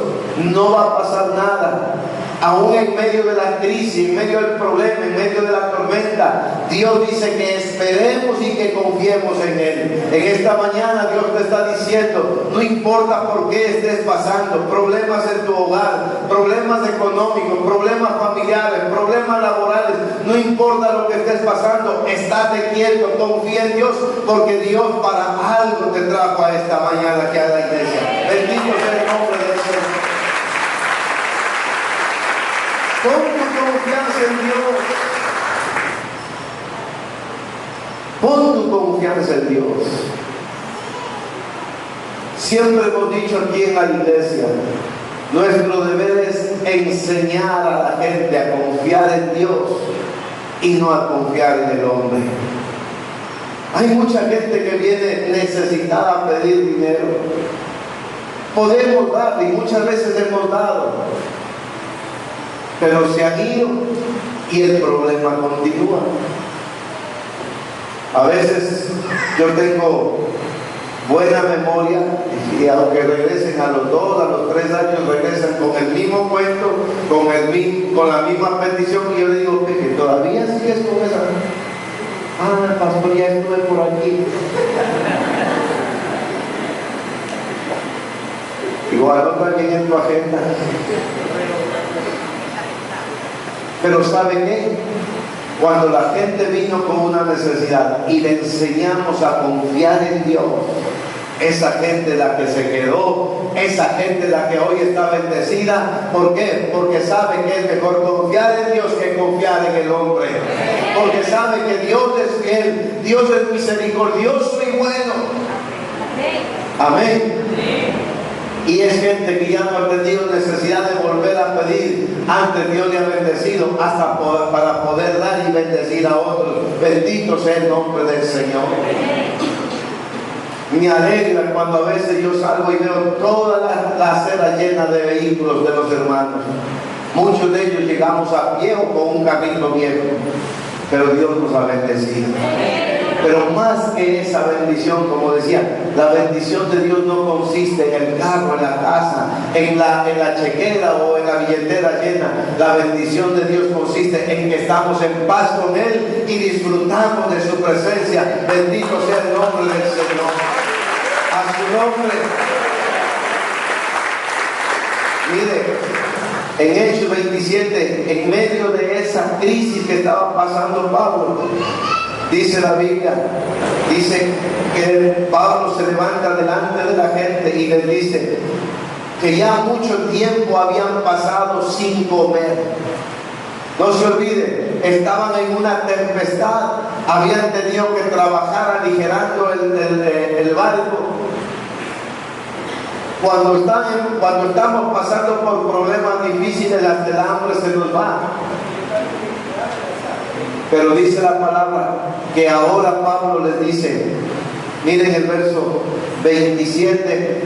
no va a pasar nada. Aún en medio de la crisis, en medio del problema, en medio de la tormenta, Dios dice que esperemos y que confiemos en Él. En esta mañana Dios te está diciendo: no importa por qué estés pasando, problemas en tu hogar, problemas económicos, problemas familiares, problemas laborales, no importa lo que estés pasando, estate quieto, confía en Dios, porque Dios para algo te trajo a esta mañana aquí a la iglesia. Bendito sea el nombre del Señor. Pon tu confianza en Dios. Pon tu confianza en Dios. Siempre hemos dicho aquí en la iglesia, nuestro deber es enseñar a la gente a confiar en Dios y no a confiar en el hombre. Hay mucha gente que viene necesitada a pedir dinero. Podemos dar, y muchas veces hemos dado, pero se han ido y el problema continúa. A veces yo tengo buena memoria y aunque regresen a los 2, a los 3 años, regresan con el mismo cuento, con la misma petición, y yo le digo: que todavía sigues con esa. Ah, pastor, ya estuve por aquí. Igual anota bien en tu agenda. Pero ¿sabe qué? Cuando la gente vino con una necesidad y le enseñamos a confiar en Dios, esa gente la que se quedó, esa gente la que hoy está bendecida. ¿Por qué? Porque sabe que es mejor confiar en Dios que confiar en el hombre. Porque sabe que Dios es fiel, Dios es misericordioso y bueno. Amén. Y es gente que ya no ha tenido necesidad de volver a pedir. Antes Dios le ha bendecido hasta para poder dar y bendecir a otros. Bendito sea el nombre del Señor. Me alegra cuando a veces yo salgo y veo toda la acera llena de vehículos de los hermanos. Muchos de ellos llegamos a pie o con un carrito viejo, pero Dios nos ha bendecido. Pero más que esa bendición, como decía, la bendición de Dios no consiste en el carro, en la casa, en la chequera o en la billetera llena. La bendición de Dios consiste en que estamos en paz con Él y disfrutamos de su presencia. Bendito sea el nombre del Señor. A su nombre. Mire, en Hechos 27, en medio de esa crisis que estaba pasando Pablo, dice la Biblia, dice que Pablo se levanta delante de la gente y les dice que ya mucho tiempo habían pasado sin comer. No se olvide, estaban en una tempestad, habían tenido que trabajar aligerando el barco. Cuando estamos pasando por problemas difíciles, hasta el hambre se nos va. Pero dice la palabra que ahora Pablo les dice, miren el verso 27,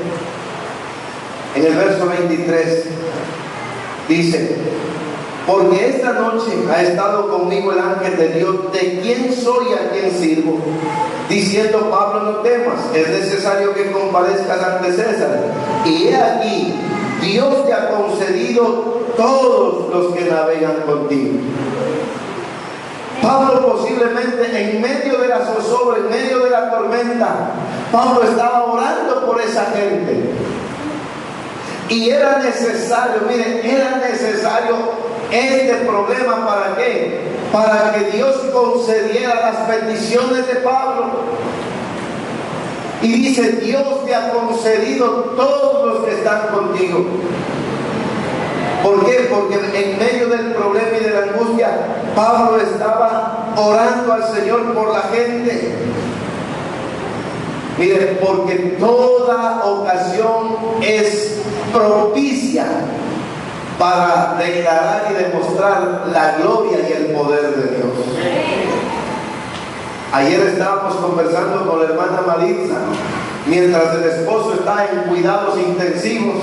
en el verso 23, dice: porque esta noche ha estado conmigo el ángel de Dios, de quién soy y a quién sirvo, diciendo: Pablo, no temas, es necesario que comparezcas ante César. Y he aquí, Dios te ha concedido todos los que navegan contigo. Pablo posiblemente en medio de la zozobra, en medio de la tormenta, Pablo estaba orando por esa gente. Y era necesario, miren, era necesario este problema. ¿Para qué? Para que Dios concediera las peticiones de Pablo. Y dice: Dios te ha concedido todos los que están contigo. ¿Por qué? Porque en medio del problema y de la angustia, Pablo estaba orando al Señor por la gente. Mire, porque toda ocasión es propicia para declarar y demostrar la gloria y el poder de Dios. Ayer estábamos conversando con la hermana Maritza, mientras el esposo está en cuidados intensivos.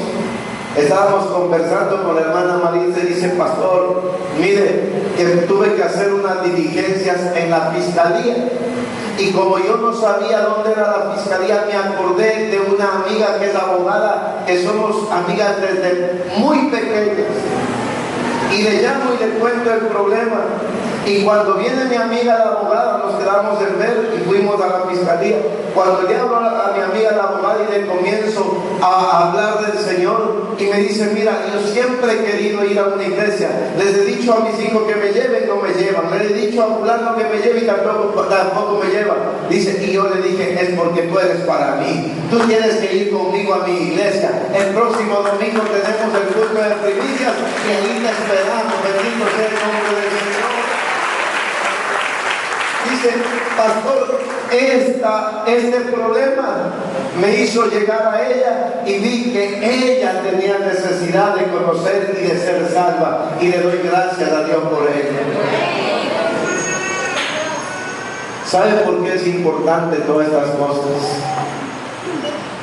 Estábamos conversando con la hermana Marisa y dice: pastor, mire, que tuve que hacer unas diligencias en la fiscalía. Y como yo no sabía dónde era la fiscalía, me acordé de una amiga que es abogada, que somos amigas desde muy pequeñas. Y le llamo y le cuento el problema. Y cuando viene mi amiga la abogada, nos quedamos en ver y fuimos a la fiscalía. Cuando le hablo a mi amiga la abogada y le comienzo a hablar del Señor, y me dice: mira, yo siempre he querido ir a una iglesia. Les he dicho a mis hijos que me lleven, no me llevan. Les he dicho a fulano que me lleve y tampoco me llevan. Dice, y yo le dije: es porque tú eres para mí. Tú tienes que ir conmigo a mi iglesia. El próximo domingo tenemos el culto de primicias y ahí te esperamos. Bendito sea el nombre del Señor. Dice: pastor, este problema me hizo llegar a ella y vi que ella tenía necesidad de conocer y de ser salva, y le doy gracias a Dios por ella. ¿Sabe por qué es importante todas estas cosas?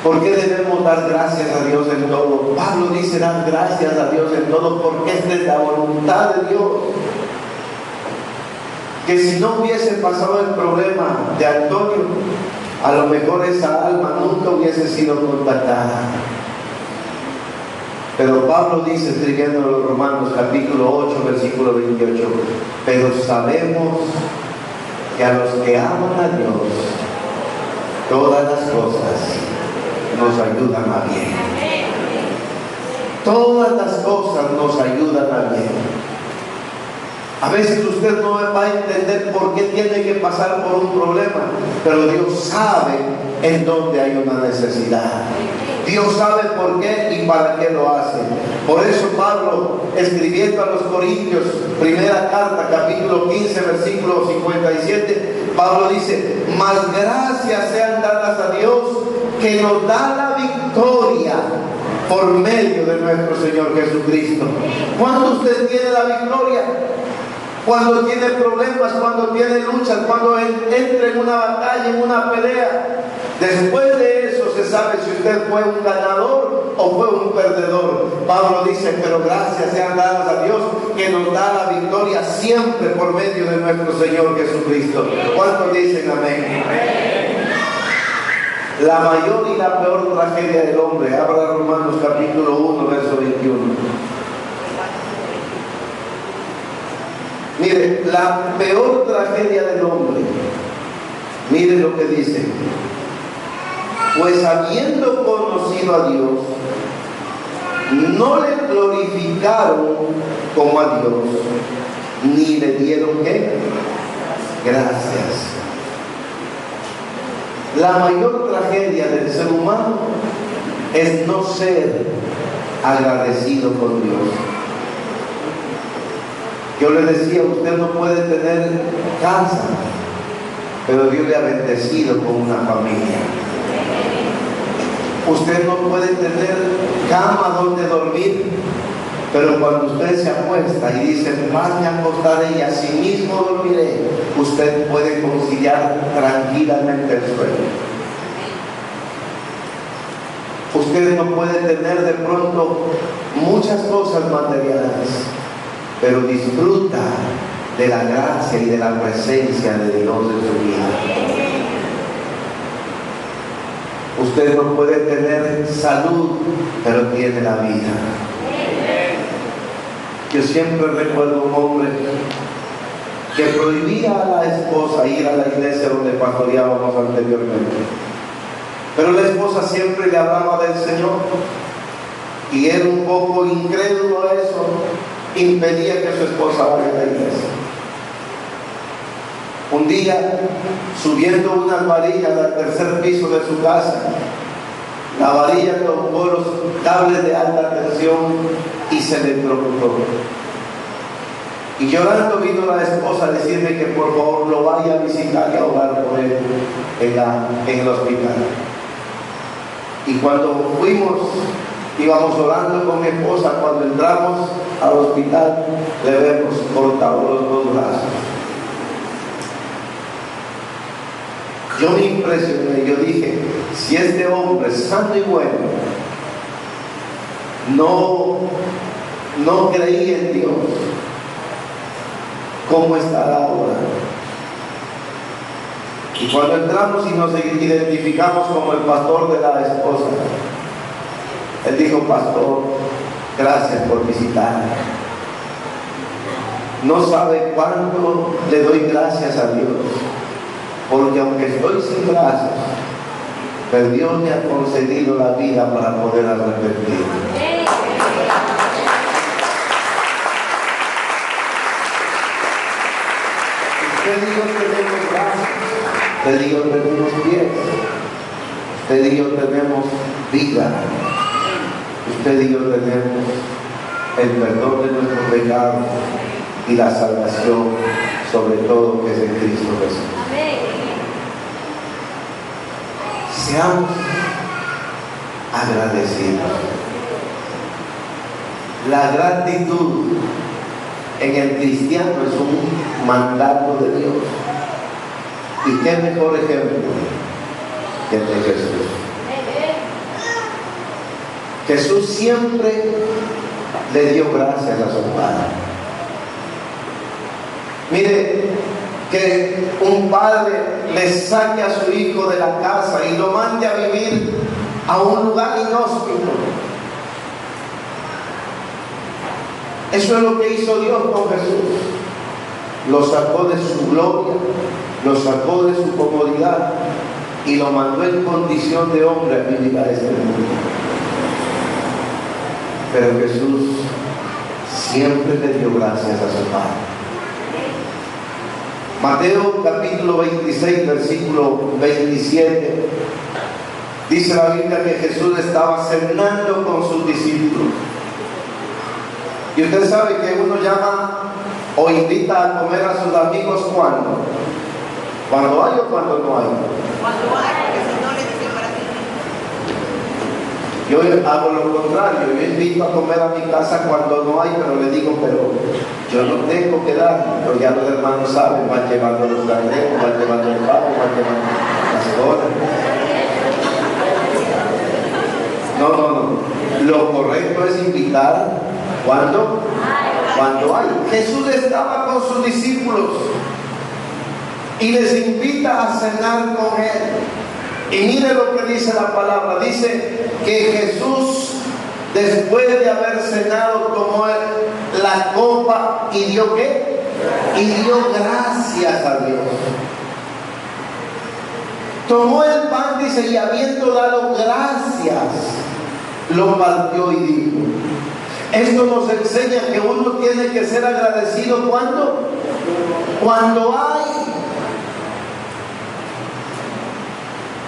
¿Por qué debemos dar gracias a Dios en todo? Pablo dice: dar gracias a Dios en todo, porque esta es la voluntad de Dios. Que si no hubiese pasado el problema de Antonio, a lo mejor esa alma nunca hubiese sido contactada. Pero Pablo dice, escribiendo en los Romanos capítulo 8, versículo 28, pero sabemos que a los que aman a Dios, todas las cosas nos ayudan a bien. Todas las cosas nos ayudan a bien. A veces usted no va a entender por qué tiene que pasar por un problema, pero Dios sabe en dónde hay una necesidad. Dios sabe por qué y para qué lo hace. Por eso Pablo, escribiendo a los Corintios, primera carta, capítulo 15, versículo 57, Pablo dice: mas gracias sean dadas a Dios, que nos da la victoria por medio de nuestro Señor Jesucristo. ¿Cuándo usted tiene la victoria? Cuando tiene problemas, cuando tiene luchas, cuando entra en una batalla, en una pelea. Después de eso se sabe si usted fue un ganador o fue un perdedor. Pablo dice: pero gracias sean dadas a Dios, que nos da la victoria siempre por medio de nuestro Señor Jesucristo. ¿Cuántos dicen amén? La mayor y la peor tragedia del hombre. Abra Romanos capítulo 1, verso 21. Mire, la peor tragedia del hombre, mire lo que dice: pues habiendo conocido a Dios, no le glorificaron como a Dios, ni le dieron ¿qué? Gracias. La mayor tragedia del ser humano es no ser agradecido con Dios. Yo le decía: usted no puede tener casa, pero Dios le ha bendecido con una familia. Usted no puede tener cama donde dormir, pero cuando usted se acuesta y dice: más me acostaré y así mismo dormiré, usted puede conciliar tranquilamente el sueño. Usted no puede tener de pronto muchas cosas materiales, pero disfruta de la gracia y de la presencia de Dios en su vida. Usted no puede tener salud, pero tiene la vida. Yo siempre recuerdo un hombre que prohibía a la esposa ir a la iglesia donde pastoreábamos anteriormente, pero la esposa siempre le hablaba del Señor, y era un poco incrédulo a eso. Impedía que su esposa vaya a la iglesia. Un día, subiendo unas varillas al tercer piso de su casa, la varilla tocó los cables de alta tensión y se le electrocutó. Y llorando vino la esposa a decirle que por favor lo vaya a visitar y a orar por él en el hospital. Y cuando fuimos, íbamos orando con mi esposa. Cuando entramos al hospital, le vemos cortado los dos brazos. Yo me impresioné, yo dije: si este hombre sano y bueno no creí en Dios. ¿Cómo estará ahora? Y cuando entramos y nos identificamos como el pastor de la esposa, él dijo: pastor, gracias por visitarme. No sabe cuánto le doy gracias a Dios, porque aunque estoy sin brazos, pero Dios me ha concedido la vida para poder arrepentirme. Usted y yo tenemos brazos, usted y yo tenemos pies, usted y yo tenemos vida, usted y yo tenemos el perdón de nuestros pecados y la salvación, sobre todo, que es en Cristo Jesús. Seamos agradecidos. La gratitud en el cristiano es un mandato de Dios. ¿Y qué mejor ejemplo que el de Jesús? Jesús siempre le dio gracias a su Padre. Mire, que un padre le saque a su hijo de la casa y lo mande a vivir a un lugar inhóspito. Eso es lo que hizo Dios con Jesús. Lo sacó de su gloria, lo sacó de su comodidad y lo mandó en condición de hombre a vivir a este mundo. Pero Jesús siempre le dio gracias a su Padre. Mateo capítulo 26, versículo 27, dice la Biblia que Jesús estaba cenando con sus discípulos. Y usted sabe que uno llama o invita a comer a sus amigos ¿cuándo? ¿Cuando hay o cuando no hay? Cuando hay, porque si no le dicen para ti. Yo hago lo contrario, yo invito a comer a mi casa cuando no hay, pero le digo: pero yo no tengo que dar. Pero ya los hermanos saben, van llevando los cangrejos, van llevando el pavo, van llevando las horas. No. Lo correcto es invitar cuando hay. Jesús estaba con sus discípulos y les invita a cenar con él. Y mire lo que dice la palabra. Dice que Jesús, después de haber cenado, tomó la copa y dio ¿qué? Y dio gracias a Dios. Tomó el pan, dice, y habiendo dado gracias, lo partió y dijo. Esto nos enseña que uno tiene que ser agradecido cuando hay.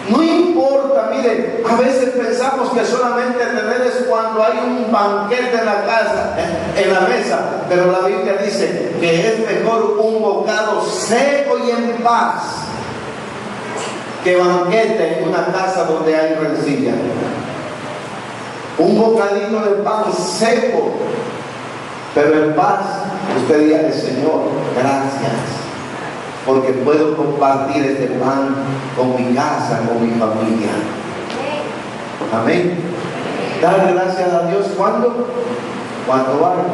No importa, mire, a veces pensamos que solamente tener es cuando hay un banquete en la casa, en la mesa, pero la Biblia dice que es mejor un bocado seco y en paz que banquete en una casa donde hay rencilla. Un bocadito de pan seco, pero en paz. Usted dígale: Señor, gracias, porque puedo compartir este pan con mi casa, con mi familia. Amén. Dar gracias a Dios cuando hay.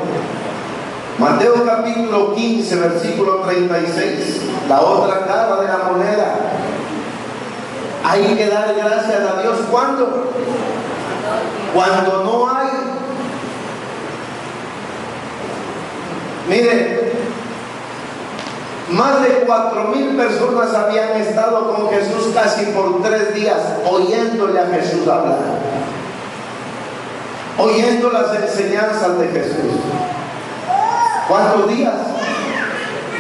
Mateo capítulo 15, versículo 36, la otra cara de la moneda. Hay que dar gracias a Dios cuando no hay. Mire, más de 4,000 personas habían estado con Jesús casi por 3 días, oyéndole a Jesús hablar, oyendo las enseñanzas de Jesús. ¿Cuántos días?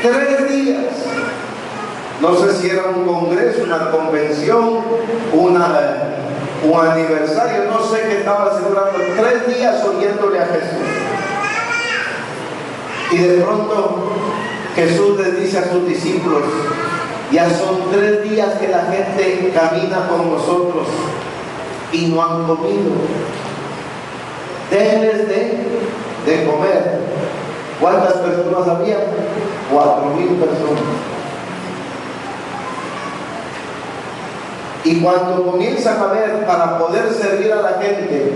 3 días. No sé si era un congreso, una convención, un aniversario, no sé qué estaba celebrando. 3 días oyéndole a Jesús. Y de pronto Jesús les dice a sus discípulos: ya son 3 días que la gente camina con nosotros y no han comido. Denles de comer. ¿Cuántas personas había? 4,000 personas. Y cuando comienzan a ver para poder servir a la gente,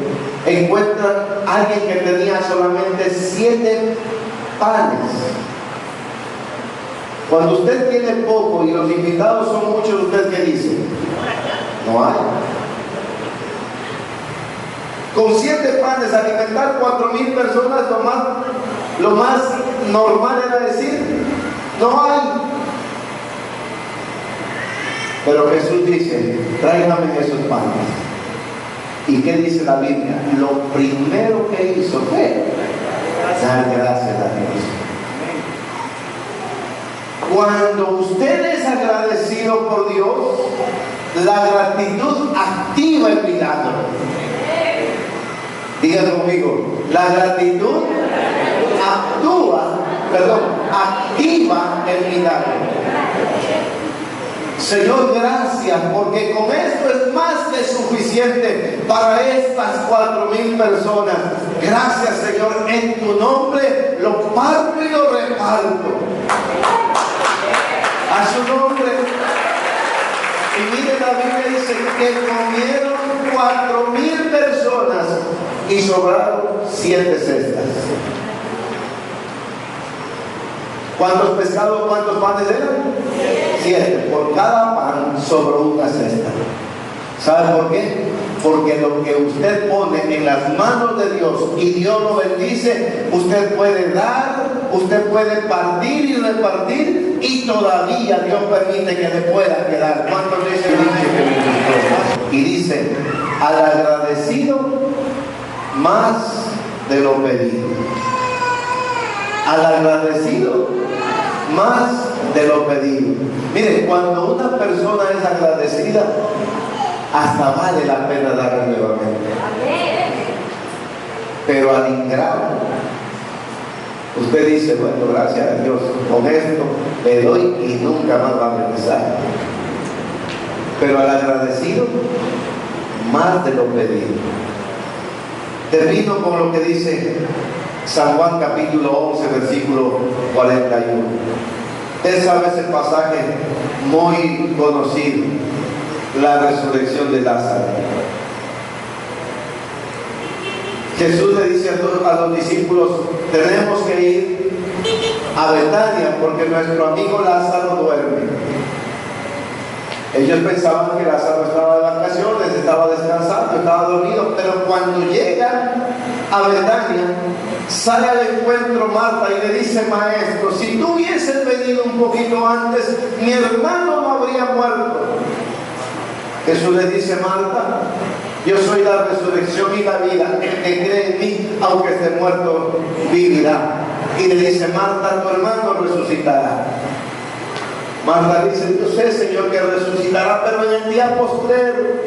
encuentran a alguien que tenía solamente 7 panes. Cuando usted tiene poco y los invitados son muchos, ¿usted qué dice? No hay. Con 7 panes alimentar 4,000 personas, lo más normal era decir, no hay. Pero Jesús dice, tráigame esos panes. ¿Y qué dice la Biblia? Lo primero que hizo fue dar gracias a Dios. Cuando usted es agradecido por Dios, la gratitud activa el milagro. Diga conmigo, la gratitud activa el milagro. Señor, gracias, porque con esto es más que suficiente para estas 4,000 personas. Gracias, Señor, en tu nombre lo parto y lo reparto. A su nombre. Y mire, la Biblia dice que comieron 4,000 personas y sobraron 7 cestas. ¿Cuántos pescados, cuántos panes eran? 7. Por cada pan sobró una cesta. ¿Sabe por qué? Porque lo que usted pone en las manos de Dios y Dios lo bendice, usted puede dar, usted puede partir y repartir, y todavía Dios permite que le pueda quedar. ¿Cuántos dicen que? Y dice, al agradecido más de lo pedido. Al agradecido más de lo pedido. Mire, cuando una persona es agradecida, hasta vale la pena darle nuevamente. Pero al ingrato, usted dice, bueno, gracias a Dios, con esto le doy y nunca más va a regresar. Pero al agradecido, más de lo pedido. Termino con lo que dice San Juan capítulo 11, versículo 41. Usted sabe ese pasaje muy conocido, la resurrección de Lázaro. Jesús le dice a los discípulos, tenemos que ir a Betania porque nuestro amigo Lázaro duerme. Ellos pensaban que Lázaro estaba de vacaciones, estaba descansando, estaba dormido, pero cuando llegan a Betania, sale al encuentro Marta y le dice, maestro, si tú hubieses venido un poquito antes, mi hermano no habría muerto. Jesús le dice, Marta, yo soy la resurrección y la vida, el que cree en mí, aunque esté muerto, vivirá. Y le dice, Marta, tu hermano resucitará. Marta dice, yo sé, Señor, que resucitará, pero en el día postrero.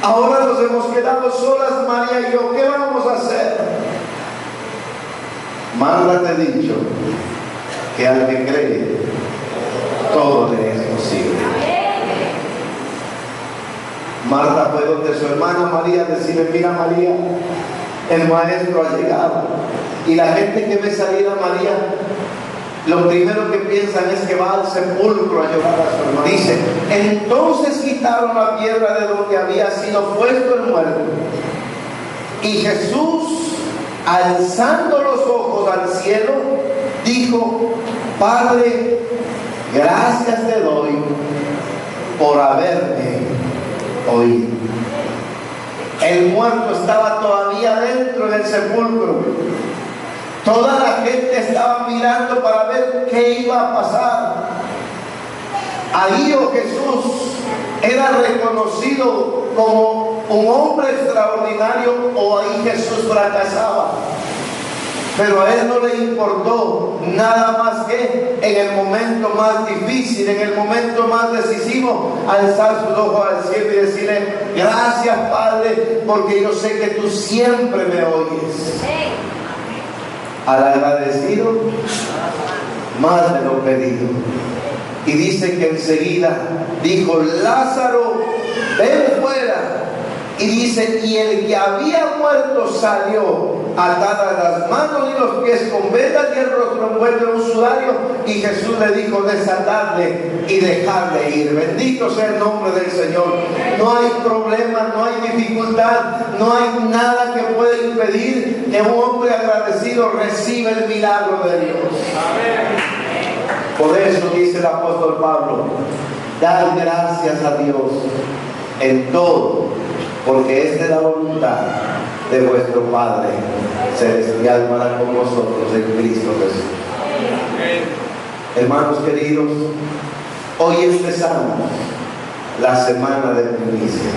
Ahora nos hemos quedado solas, María y yo, ¿qué vamos a hacer? Marta, te he dicho que al que cree, todo le es posible. Marta fue donde su hermana María decirle, mira María, el maestro ha llegado. Y la gente que ve salir a María, lo primero que piensan es que va al sepulcro a llorar a su hermano. Dice, entonces quitaron la piedra de donde había sido puesto el muerto. Y Jesús, alzando los ojos al cielo, dijo, Padre, gracias te doy por haberme oído. El muerto estaba todavía dentro del sepulcro. Toda la gente estaba mirando para ver qué iba a pasar. Ahí Jesús era reconocido como un hombre extraordinario, o ahí Jesús fracasaba. Pero a él no le importó nada más que en el momento más difícil, en el momento más decisivo, alzar sus ojos al cielo y decirle, gracias Padre, porque yo sé que tú siempre me oyes. Al agradecido, más de lo pedido. Y dice que enseguida dijo, Lázaro, ven fuera. Y dice, y el que había muerto salió, atada las manos y los pies con vendas y el rostro envuelto en un sudario. Y Jesús le dijo: desatadle y dejarle ir. Bendito sea el nombre del Señor. No hay problema, no hay dificultad, no hay nada que pueda impedir que un hombre agradecido reciba el milagro de Dios. Por eso dice el apóstol Pablo: dad gracias a Dios en todo, porque esta es la voluntad de vuestro Padre celestial para con vosotros en Cristo Jesús. Hermanos queridos, hoy empezamos la semana de primicias.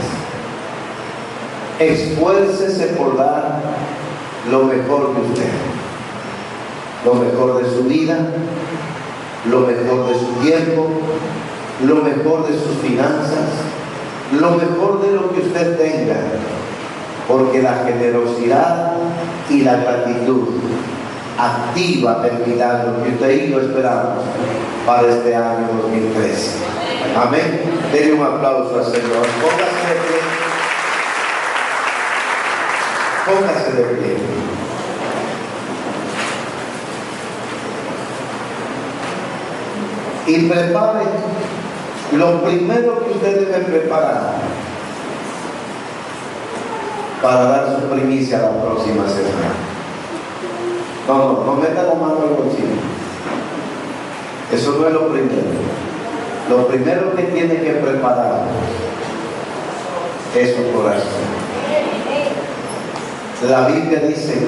Esfuércese por dar lo mejor de usted, lo mejor de su vida, lo mejor de su tiempo, lo mejor de sus finanzas, lo mejor de lo que usted tenga, porque la generosidad y la gratitud activa el milagro que usted y yo esperamos para este año 2013. Amén. Denle un aplauso al Señor. Póngase de pie. Póngase de pie. Y prepare lo primero que usted debe preparar para dar su primicia la próxima semana. No meta la mano al bolsillo. Eso no es lo primero. Lo primero que tiene que preparar es su corazón. La Biblia dice: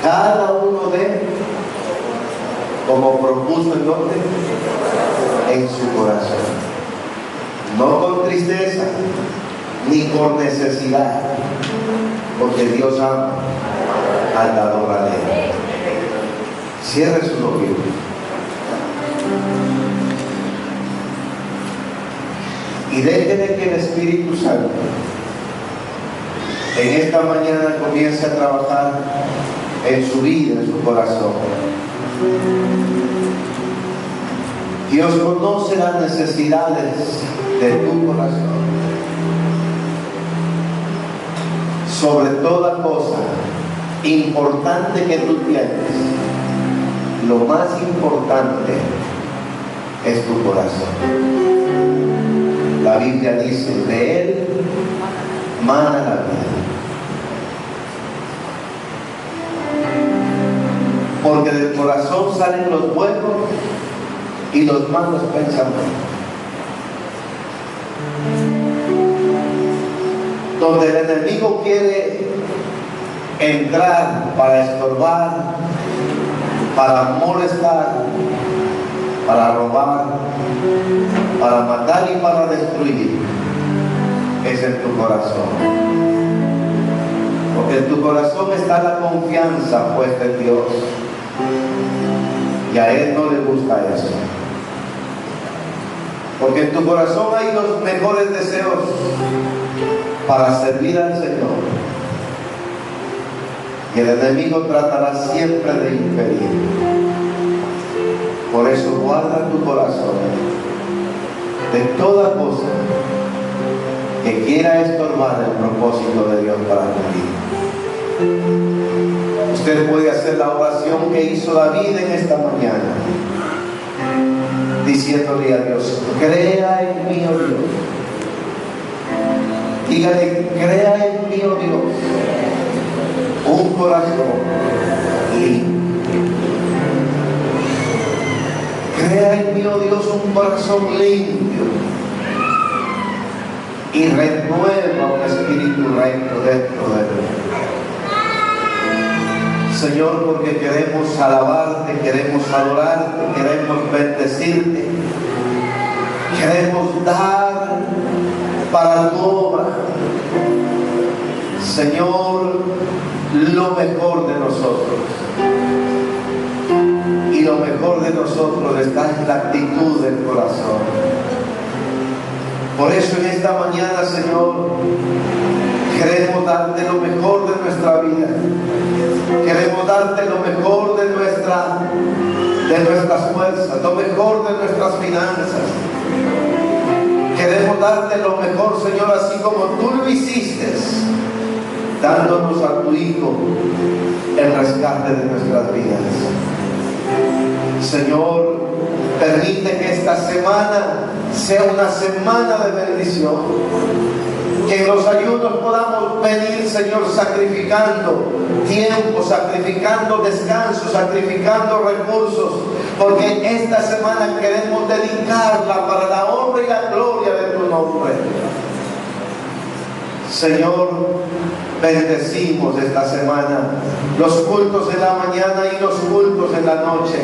cada uno de, como propuso el norte, en su corazón. No con tristeza, ni por necesidad, porque Dios ama al dador alegre. Cierre sus ojos. Y déjele que el Espíritu Santo en esta mañana comience a trabajar en su vida, en su corazón. Dios conoce las necesidades de tu corazón. Sobre toda cosa importante que tú tienes, lo más importante es tu corazón. La Biblia dice: de él mana la vida. Porque del corazón salen los buenos y los malos pensamientos. Donde el enemigo quiere entrar para estorbar, para molestar, para robar, para matar y para destruir, es en tu corazón. Porque en tu corazón está la confianza puesta en Dios, y a Él no le gusta eso. Porque en tu corazón hay los mejores deseos para servir al Señor, y el enemigo tratará siempre de impedir. Por eso guarda tu corazón de toda cosa que quiera estorbar el propósito de Dios para tu vida. Usted puede hacer la oración que hizo David en esta mañana, diciéndole a Dios: crea en mí, oh Dios. Dígale: crea en mí, oh Dios, un corazón limpio. Crea en mí, oh Dios, un corazón limpio, y renueva un espíritu recto dentro de mí. Señor, porque queremos alabarte, queremos adorarte, queremos bendecirte, queremos dar para tu obra, Señor, lo mejor de nosotros. Y lo mejor de nosotros está en la actitud del corazón. Por eso en esta mañana, Señor, queremos darte lo mejor de nuestra vida. Queremos darte lo mejor de nuestras fuerzas, lo mejor de nuestras finanzas. Queremos darte lo mejor, Señor, así como tú lo hiciste dándonos a tu Hijo el rescate de nuestras vidas. Señor, permite que esta semana sea una semana de bendición, que en los ayunos podamos venir, Señor, sacrificando tiempo, sacrificando descanso, sacrificando recursos, porque esta semana queremos dedicarla para la honra y la gloria de tu nombre. Señor, bendecimos esta semana los cultos de la mañana y los cultos de la noche.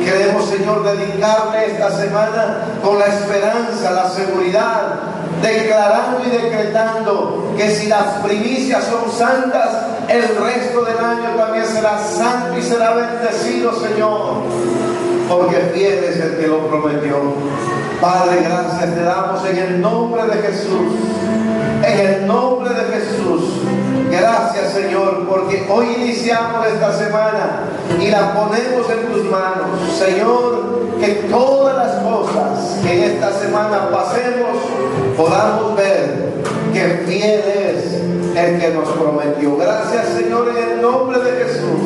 Queremos, Señor, dedicarle esta semana con la esperanza, la seguridad, declarando y decretando que si las primicias son santas, el resto del año también será santo y será bendecido, Señor, porque fiel es el que lo prometió. Padre, gracias te damos en el nombre de Jesús. En el nombre de Jesús. Gracias, Señor, porque hoy iniciamos esta semana y la ponemos en tus manos. Señor, que todas las cosas que en esta semana pasemos podamos ver que fiel es el que nos prometió. Gracias, Señor, en el nombre de Jesús.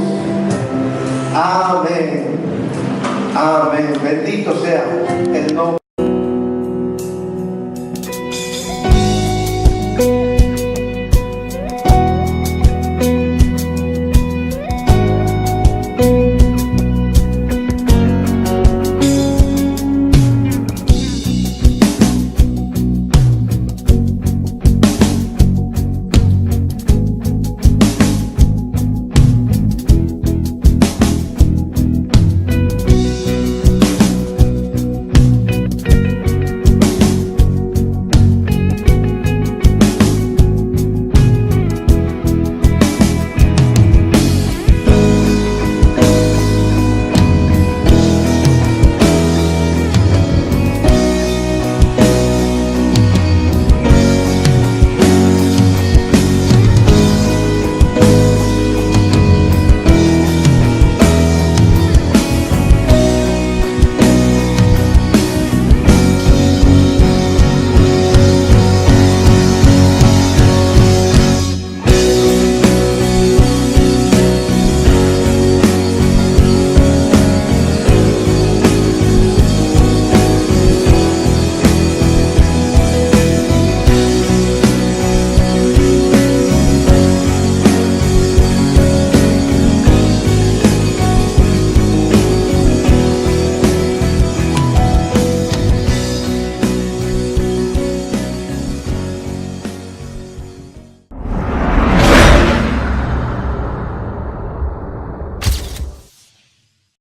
Amén. Amén. Bendito sea el nombre.